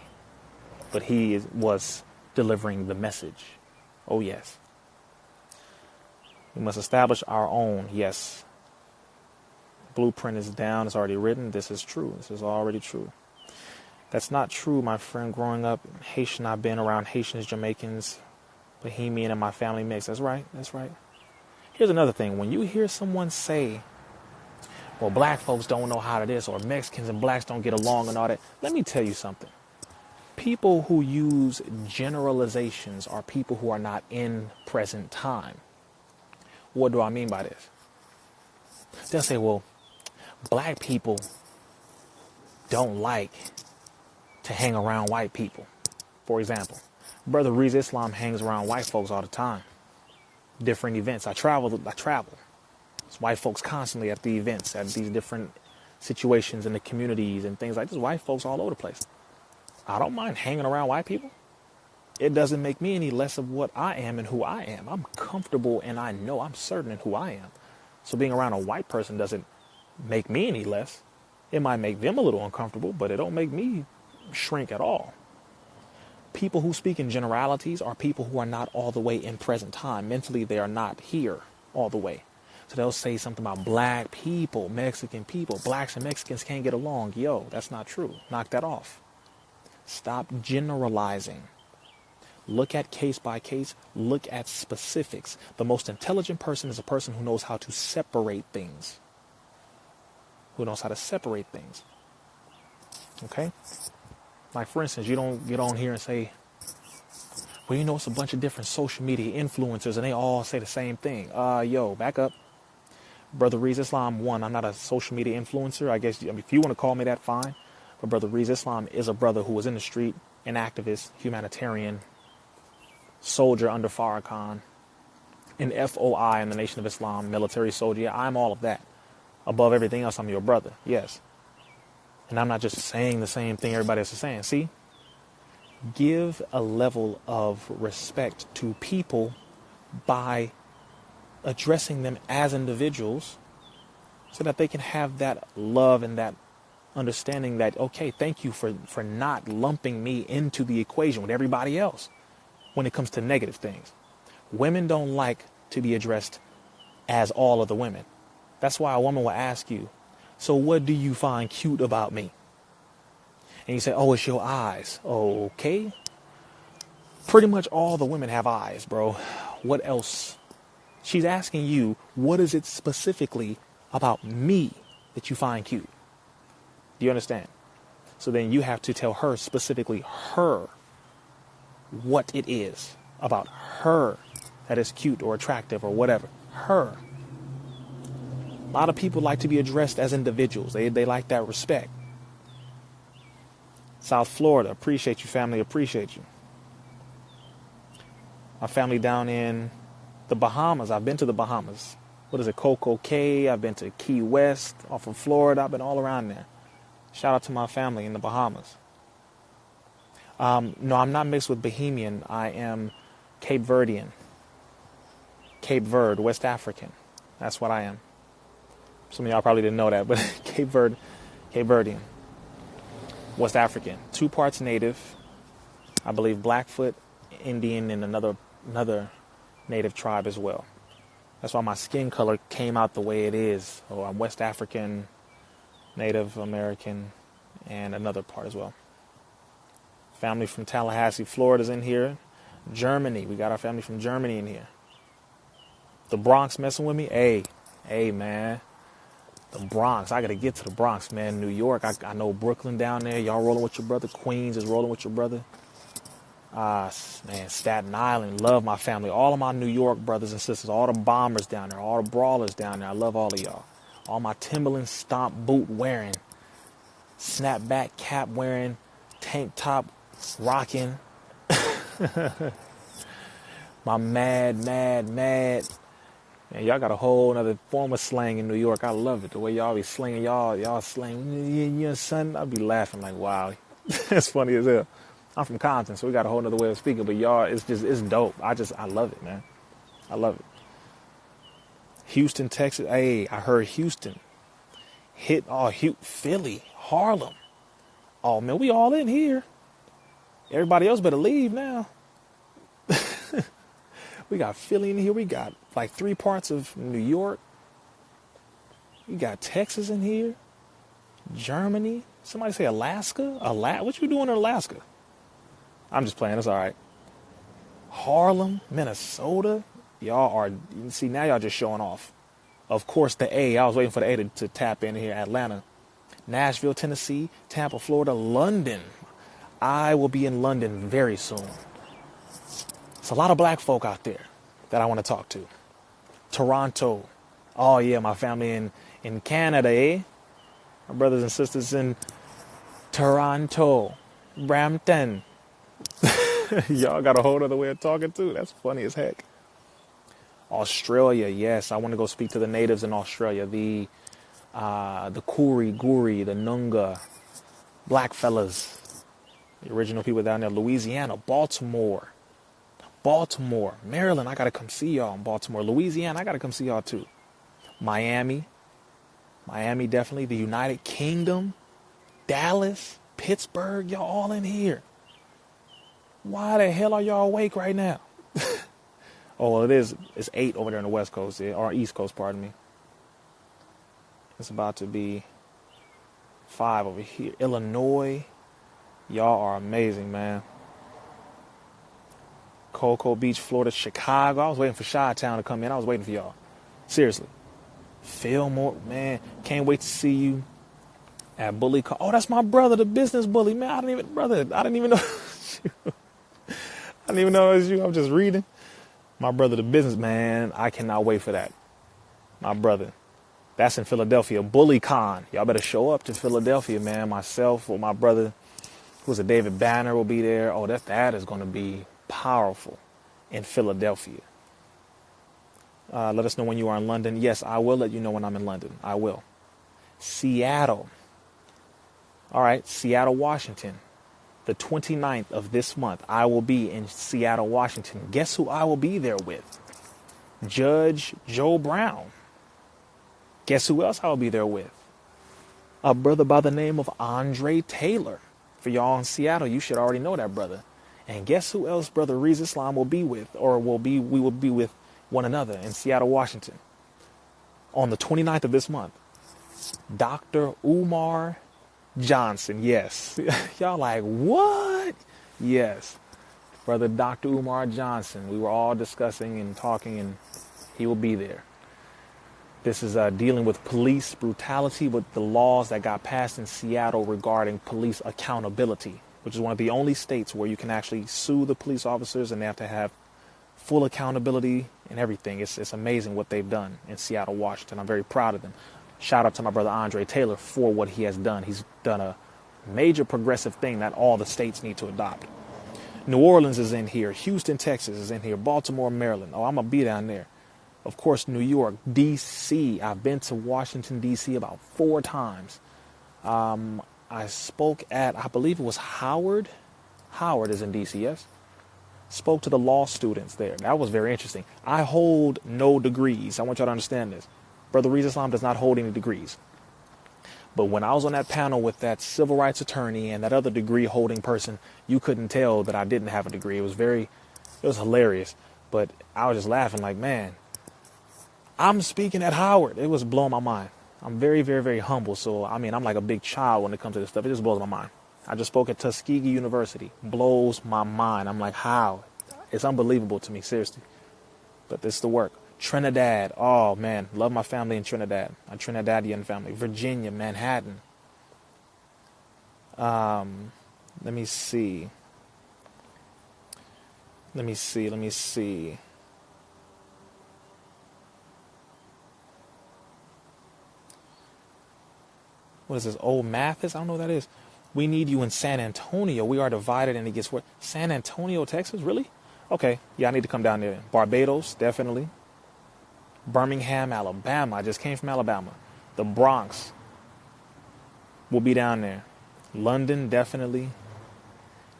But he was delivering the message. Oh, yes. We must establish our own. Yes. Blueprint is down. It's already written. This is true. This is already true. That's not true, my friend. Growing up Haitian, I've been around Haitians, Jamaicans, Bohemian, and my family mix. That's right. That's right. Here's another thing. When you hear someone say, well, black folks don't know how to this, or Mexicans and blacks don't get along and all that, let me tell you something. People who use generalizations are people who are not in present time. What do I mean by this? They'll say, well, black people don't like to hang around white people. For example, Brother RIZZA Islam hangs around white folks all the time. Different events. I travel. It's white folks constantly at the events, at these different situations in the communities and things like this. White folks all over the place. I don't mind hanging around white people. It doesn't make me any less of what I am and who I am. I'm comfortable and I know I'm certain in who I am. So being around a white person doesn't make me any less. It might make them a little uncomfortable, but it don't make me shrink at all. People who speak in generalities are people who are not all the way in present time. Mentally, they are not here all the way. So they'll say something about black people, Mexican people, blacks and Mexicans can't get along. Yo, that's not true. Knock that off. Stop generalizing. Look at case by case. Look at specifics. The most intelligent person is a person who knows how to separate things. Who knows how to separate things. Okay? Like, for instance, you don't get on here and say, well, you know, it's a bunch of different social media influencers and they all say the same thing. Yo, back up. Brother RIZZA Islam, 1, I'm not a social media influencer. I guess if you want to call me that, fine. But Brother RIZZA Islam is a brother who was in the street, an activist, humanitarian, soldier under Farrakhan, an FOI in the Nation of Islam, military soldier. Yeah, I'm all of that. Above everything else, I'm your brother. Yes. And I'm not just saying the same thing everybody else is saying. See? Give a level of respect to people by addressing them as individuals so that they can have that love and that understanding that, okay, thank you for not lumping me into the equation with everybody else when it comes to negative things. Women don't like to be addressed as all of the women. That's why a woman will ask you, so what do you find cute about me? And you say, oh, it's your eyes. Okay. Pretty much all the women have eyes, bro. What else? She's asking you, what is it specifically about me that you find cute? Do you understand? So then you have to tell her specifically her what it is about her that is cute or attractive or whatever. Her. A lot of people like to be addressed as individuals. They like that respect. South Florida, appreciate you, family, appreciate you. My family down in the Bahamas. I've been to the Bahamas. What is it, Coco Cay? I've been to Key West, off of Florida. I've been all around there. Shout out to my family in the Bahamas. No, I'm not mixed with Bahamian. I am Cape Verdean. Cape Verde, West African. That's what I am. Some of y'all probably didn't know that, but Cape Verdean. West African. 2 parts native. I believe Blackfoot, Indian, and another native tribe as well. That's why my skin color came out the way it is. Oh, I'm West African, Native American, and another part as well. Family from Tallahassee, Florida's in here. Germany, we got our family from Germany in here. The Bronx messing with me? Hey, man. The Bronx, I got to get to the Bronx, man. New York, I know Brooklyn down there. Y'all rolling with your brother. Queens is rolling with your brother. Man, Staten Island, love my family. All of my New York brothers and sisters, all the bombers down there, all the brawlers down there. I love all of y'all. All my Timberland stomp boot wearing, snapback cap wearing, tank top rocking. My mad. Man, y'all got a whole other form of slang in New York. I love it. The way y'all be slinging y'all slang, yeah, son. I'd be laughing like, wow. That's funny as hell. I'm from Compton, so we got a whole other way of speaking, but y'all, it's dope. I love it, man. I love it. Houston, Texas. Hey, I heard Houston. Philly, Harlem. Oh, man, we all in here. Everybody else better leave now. We got Philly in here. We got like 3 parts of New York. We got Texas in here. Germany. Somebody say Alaska? What you doing in Alaska? I'm just playing. It's all right. Harlem, Minnesota. Y'all are, see, now y'all just showing off. Of course, the A. I was waiting for the A to tap in here. Atlanta. Nashville, Tennessee. Tampa, Florida. London. I will be in London very soon. It's a lot of black folk out there that I want to talk to. Toronto. Oh, yeah, my family in Canada, eh? My brothers and sisters in Toronto. Brampton. Y'all got a whole other way of talking, too. That's funny as heck. Australia, yes. I want to go speak to the natives in Australia. The Koori, Goori, the Noongar, black fellas. The original people down there. Louisiana, Baltimore, Maryland. I got to come see y'all in Baltimore. Louisiana, I got to come see y'all, too. Miami, definitely. The United Kingdom, Dallas, Pittsburgh. Y'all all in here. Why the hell are y'all awake right now? Oh, well, it's 8 over there on the West Coast, or East Coast, pardon me. It's about to be 5 over here. Illinois, y'all are amazing, man. Cocoa Beach, Florida, Chicago. I was waiting for Chi-Town to come in. I was waiting for y'all. Seriously. Fillmore, man, can't wait to see you at Bully. Oh, that's my brother, the business bully, man. I didn't even know. I didn't even know it was you. I'm just reading. My brother, the businessman. I cannot wait for that. My brother. That's in Philadelphia. BullyCon. Y'all better show up to Philadelphia, man. Myself or my brother, who's a David Banner, will be there. Oh, that is going to be powerful in Philadelphia. Let us know when you are in London. Yes, I will let you know when I'm in London. I will. Seattle. All right, Seattle, Washington. The 29th of this month, I will be in Seattle, Washington. Guess who I will be there with? Judge Joe Brown. Guess who else I will be there with? A brother by the name of Andre Taylor. For y'all in Seattle, you should already know that brother. And guess who else Brother RIZZA Islam will be with, or we will be with one another in Seattle, Washington on the 29th of this month? Dr. Umar Johnson. Yes. Y'all like, what? Yes. Brother Dr. Umar Johnson. We were all discussing and talking, and he will be there. This is dealing with police brutality, with the laws that got passed in Seattle regarding police accountability, which is one of the only states where you can actually sue the police officers and they have to have full accountability and everything. It's amazing what they've done in Seattle, Washington. I'm very proud of them. Shout out to my brother Andre Taylor for what he has done. He's done a major progressive thing that all the states need to adopt. New Orleans is in here. Houston, Texas is in here. Baltimore, Maryland. Oh, I'm going to be down there. Of course, New York, D.C. I've been to Washington, D.C. about 4 times. I spoke at, I believe it was Howard. Howard is in D.C., yes? Spoke to the law students there. That was very interesting. I hold no degrees. I want y'all to understand this. Brother RIZZA Islam does not hold any degrees. But when I was on that panel with that civil rights attorney and that other degree holding person, you couldn't tell that I didn't have a degree. It was hilarious. But I was just laughing like, man, I'm speaking at Howard. It was blowing my mind. I'm very, very, very humble. So, I mean, I'm like a big child when it comes to this stuff. It just blows my mind. I just spoke at Tuskegee University. Blows my mind. I'm like, how? It's unbelievable to me, seriously. But this is the work. Trinidad. Oh, man. Love my family in Trinidad. A Trinidadian family. Virginia, Manhattan. Let me see. What is this? Old Mathis? I don't know what that is. We need you in San Antonio. We are divided and it gets worse. San Antonio, Texas? Really? Okay. Yeah, I need to come down there. Barbados, definitely. Birmingham, Alabama. I just came from Alabama. The Bronx. We'll be down there. London, definitely.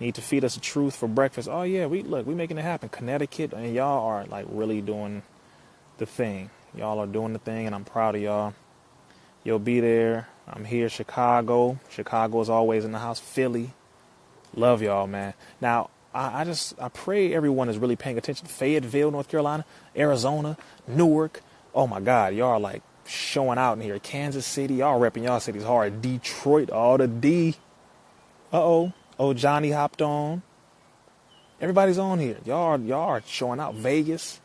Need to feed us the truth for breakfast. Oh, yeah, we making it happen. Connecticut, and y'all are like really doing the thing. Y'all are doing the thing, and I'm proud of y'all. You'll be there. I'm here. Chicago. Chicago is always in the house. Philly. Love y'all, man. Now, I pray everyone is really paying attention. Fayetteville, North Carolina, Arizona, Newark. Oh, my God. Y'all are like showing out in here. Kansas City. Y'all repping y'all cities hard. Detroit. All the D. Uh-oh. Oh, Johnny hopped on. Everybody's on here. Y'all are showing out. Vegas.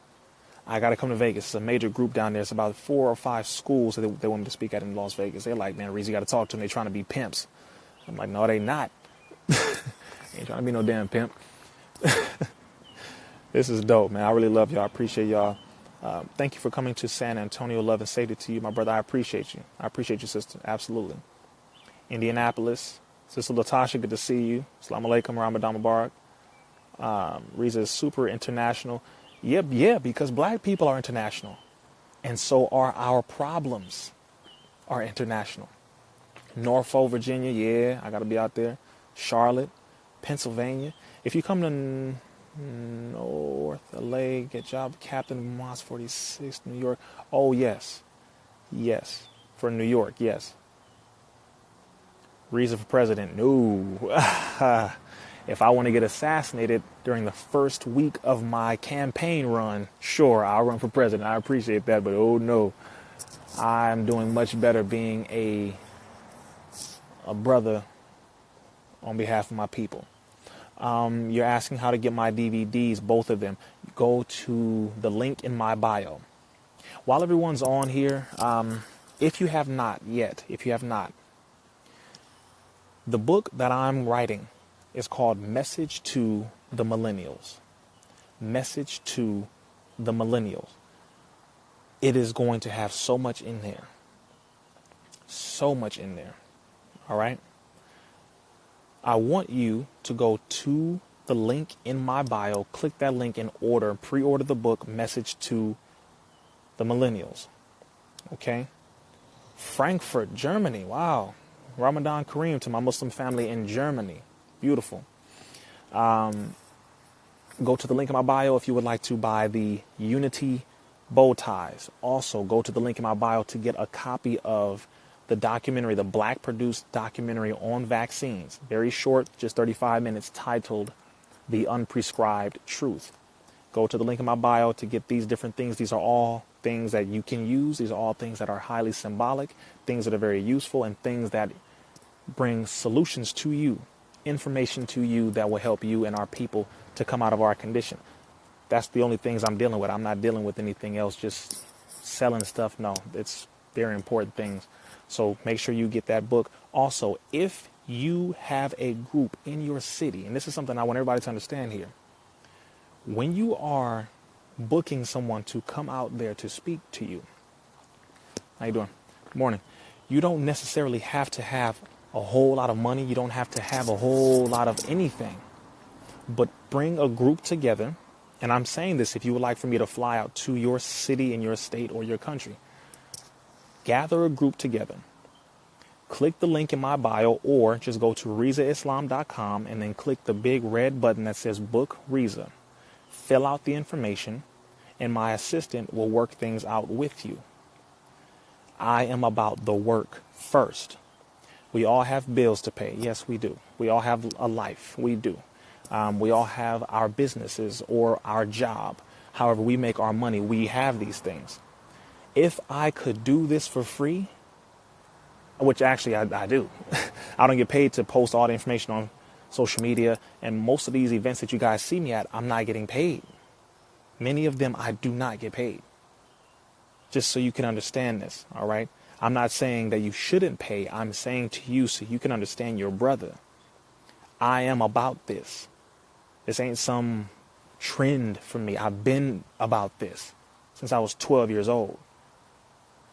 I got to come to Vegas. It's a major group down there. It's about 4 or 5 schools that they want me to speak at in Las Vegas. They're like, man, RIZZA, you got to talk to them. They're trying to be pimps. I'm like, no, they not. Ain't trying to be no damn pimp. This is dope, man. I really love y'all. I appreciate y'all. Thank you for coming to San Antonio. Love and safety to you, my brother. I appreciate you. I appreciate you, sister. Absolutely. Indianapolis. Sister Latasha, good to see you. Assalamu alaikum, Ramadan Mubarak. RIZZA is super international. Yeah, because black people are international. And so are our problems are international. Norfolk, Virginia, yeah, I got to be out there. Charlotte, Pennsylvania. If you come to North LA, get job captain of Moss 46, New York. Oh, yes. Yes. For New York, yes. RIZZA for president. No. If I want to get assassinated during the first week of my campaign run, sure, I'll run for president. I appreciate that, but oh no. I'm doing much better being a brother on behalf of my people. You're asking how to get my DVDs, both of them. Go to the link in my bio. While everyone's on here, if you have not, the book that I'm writing is called Message to the Millennials. Message to the Millennials. It is going to have so much in there. So much in there. All right? I want you to go to the link in my bio, click that link and pre-order the book, Message to the Millennials. Okay? Frankfurt, Germany. Wow. Ramadan Kareem to my Muslim family in Germany. Beautiful. Go to the link in my bio if you would like to buy the Unity bow ties. Also, go to the link in my bio to get a copy of the documentary, the black produced documentary on vaccines, very short, just 35 minutes, titled The Unprescribed Truth. Go to the link in my bio to get these different things. These are all things that you can use. These are all things that are highly symbolic, things that are very useful, and things that bring solutions to you, information to you that will help you and our people to come out of our condition. That's the only things I'm dealing with. I'm not dealing with anything else, just selling stuff. No, it's very important things. So make sure you get that book. Also, if you have a group in your city, and this is something I want everybody to understand here, when you are booking someone to come out there to speak to you, how you doing? Good morning. You don't necessarily have to have a whole lot of money. You don't have to have a whole lot of anything, but bring a group together. And I'm saying this if you would like for me to fly out to your city and your state or your country. Gather a group together. Click the link in my bio or just go to RIZZAislam.com and then click the big red button that says Book RIZZA. Fill out the information and my assistant will work things out with you. I am about the work first. We all have bills to pay. Yes, we do. We all have a life. We do. We all have our businesses or our job. However we make our money, we have these things. If I could do this for free, which actually I do. I don't get paid to post all the information on social media. And most of these events that you guys see me at, I'm not getting paid. Many of them I do not get paid. Just so you can understand this, all right? I'm not saying that you shouldn't pay. I'm saying to you so you can understand your brother. I am about this. This ain't some trend for me. I've been about this since I was 12 years old.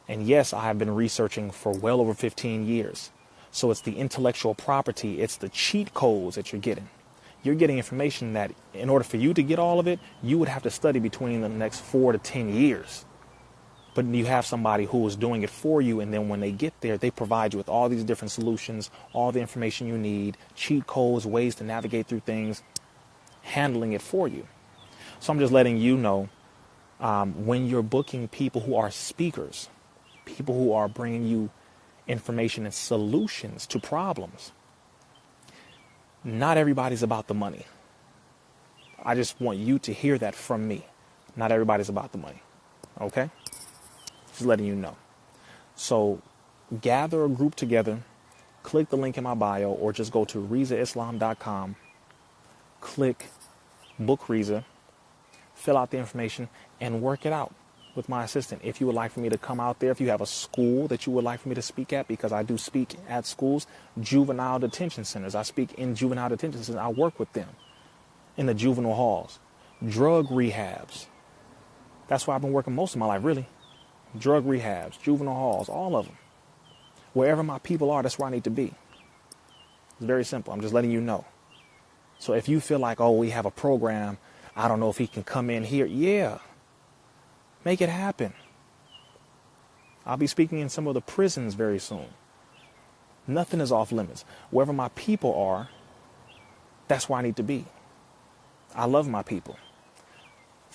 And yes, I have been researching for well over 15 years. So it's the intellectual property. It's the cheat codes that you're getting. You're getting information that in order for you to get all of it, you would have to study between the next 4 to 10 years. But you have somebody who is doing it for you. And then when they get there, they provide you with all these different solutions, all the information you need, cheat codes, ways to navigate through things, handling it for you. So I'm just letting you know, when you're booking people who are speakers, people who are bringing you information and solutions to problems, not everybody's about the money. I just want you to hear that from me. Not everybody's about the money. Okay? Just letting you know. So gather a group together, click the link in my bio, or just go to RIZZAislam.com, click Book RIZZA, fill out the information, and work it out with my assistant. If you would like for me to come out there, if you have a school that you would like for me to speak at, because I do speak at schools, juvenile detention centers. I speak in juvenile detention centers. I work with them in the juvenile halls, drug rehabs. That's where I've been working most of my life, really. Drug rehabs, juvenile halls, all of them. Wherever my people are, that's where I need to be. It's very simple. I'm just letting you know. So if you feel like, oh, we have a program, I don't know if he can come in here. Yeah. Make it happen. I'll be speaking in some of the prisons very soon. Nothing is off limits. Wherever my people are, that's where I need to be. I love my people.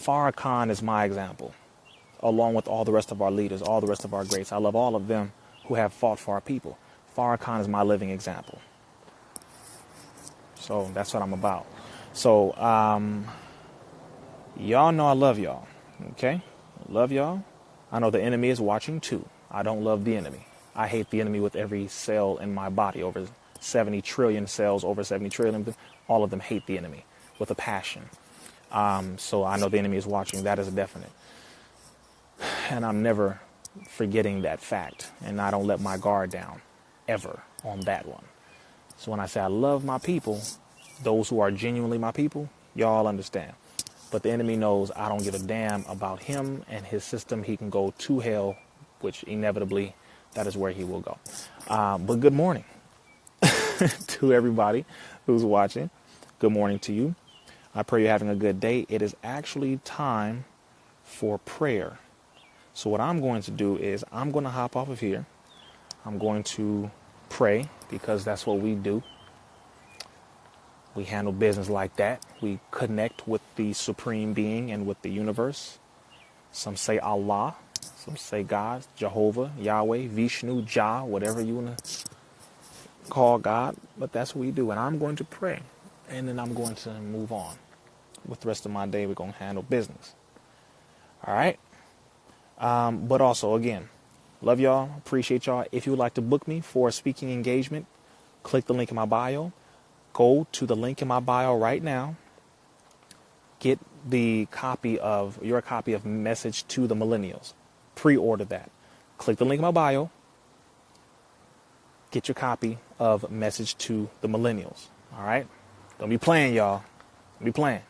Farrakhan is my example, along with all the rest of our leaders, all the rest of our greats. I love all of them who have fought for our people. Farrakhan is my living example. So that's what I'm about. So y'all know I love y'all. Okay? Love y'all. I know the enemy is watching too. I don't love the enemy. I hate the enemy with every cell in my body. Over 70 trillion cells, over 70 trillion. All of them hate the enemy with a passion. So I know the enemy is watching. That is a definite. And I'm never forgetting that fact. And I don't let my guard down ever on that one. So when I say I love my people, those who are genuinely my people, y'all understand. But the enemy knows I don't give a damn about him and his system. He can go to hell, which inevitably that is where he will go. But good morning to everybody who's watching. Good morning to you. I pray you're having a good day. It is actually time for prayer. So what I'm going to do is I'm going to hop off of here. I'm going to pray because that's what we do. We handle business like that. We connect with the supreme being and with the universe. Some say Allah. Some say God, Jehovah, Yahweh, Vishnu, Jah, whatever you want to call God, but that's what we do. And I'm going to pray, and then I'm going to move on. With the rest of my day, we're going to handle business. All right? But also, again, love y'all, appreciate y'all. If you would like to book me for a speaking engagement, click the link in my bio. Go to the link in my bio right now. Get your copy of Message to the Millennials. Pre-order that. Click the link in my bio. Get your copy of Message to the Millennials. All right? Don't be playing, y'all. Don't be playing.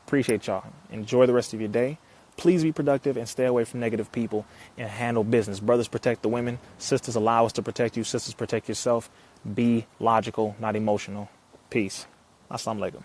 Appreciate y'all. Enjoy the rest of your day. Please be productive and stay away from negative people and handle business. Brothers, protect the women. Sisters, allow us to protect you. Sisters, protect yourself. Be logical, not emotional. Peace. Assalamu alaikum.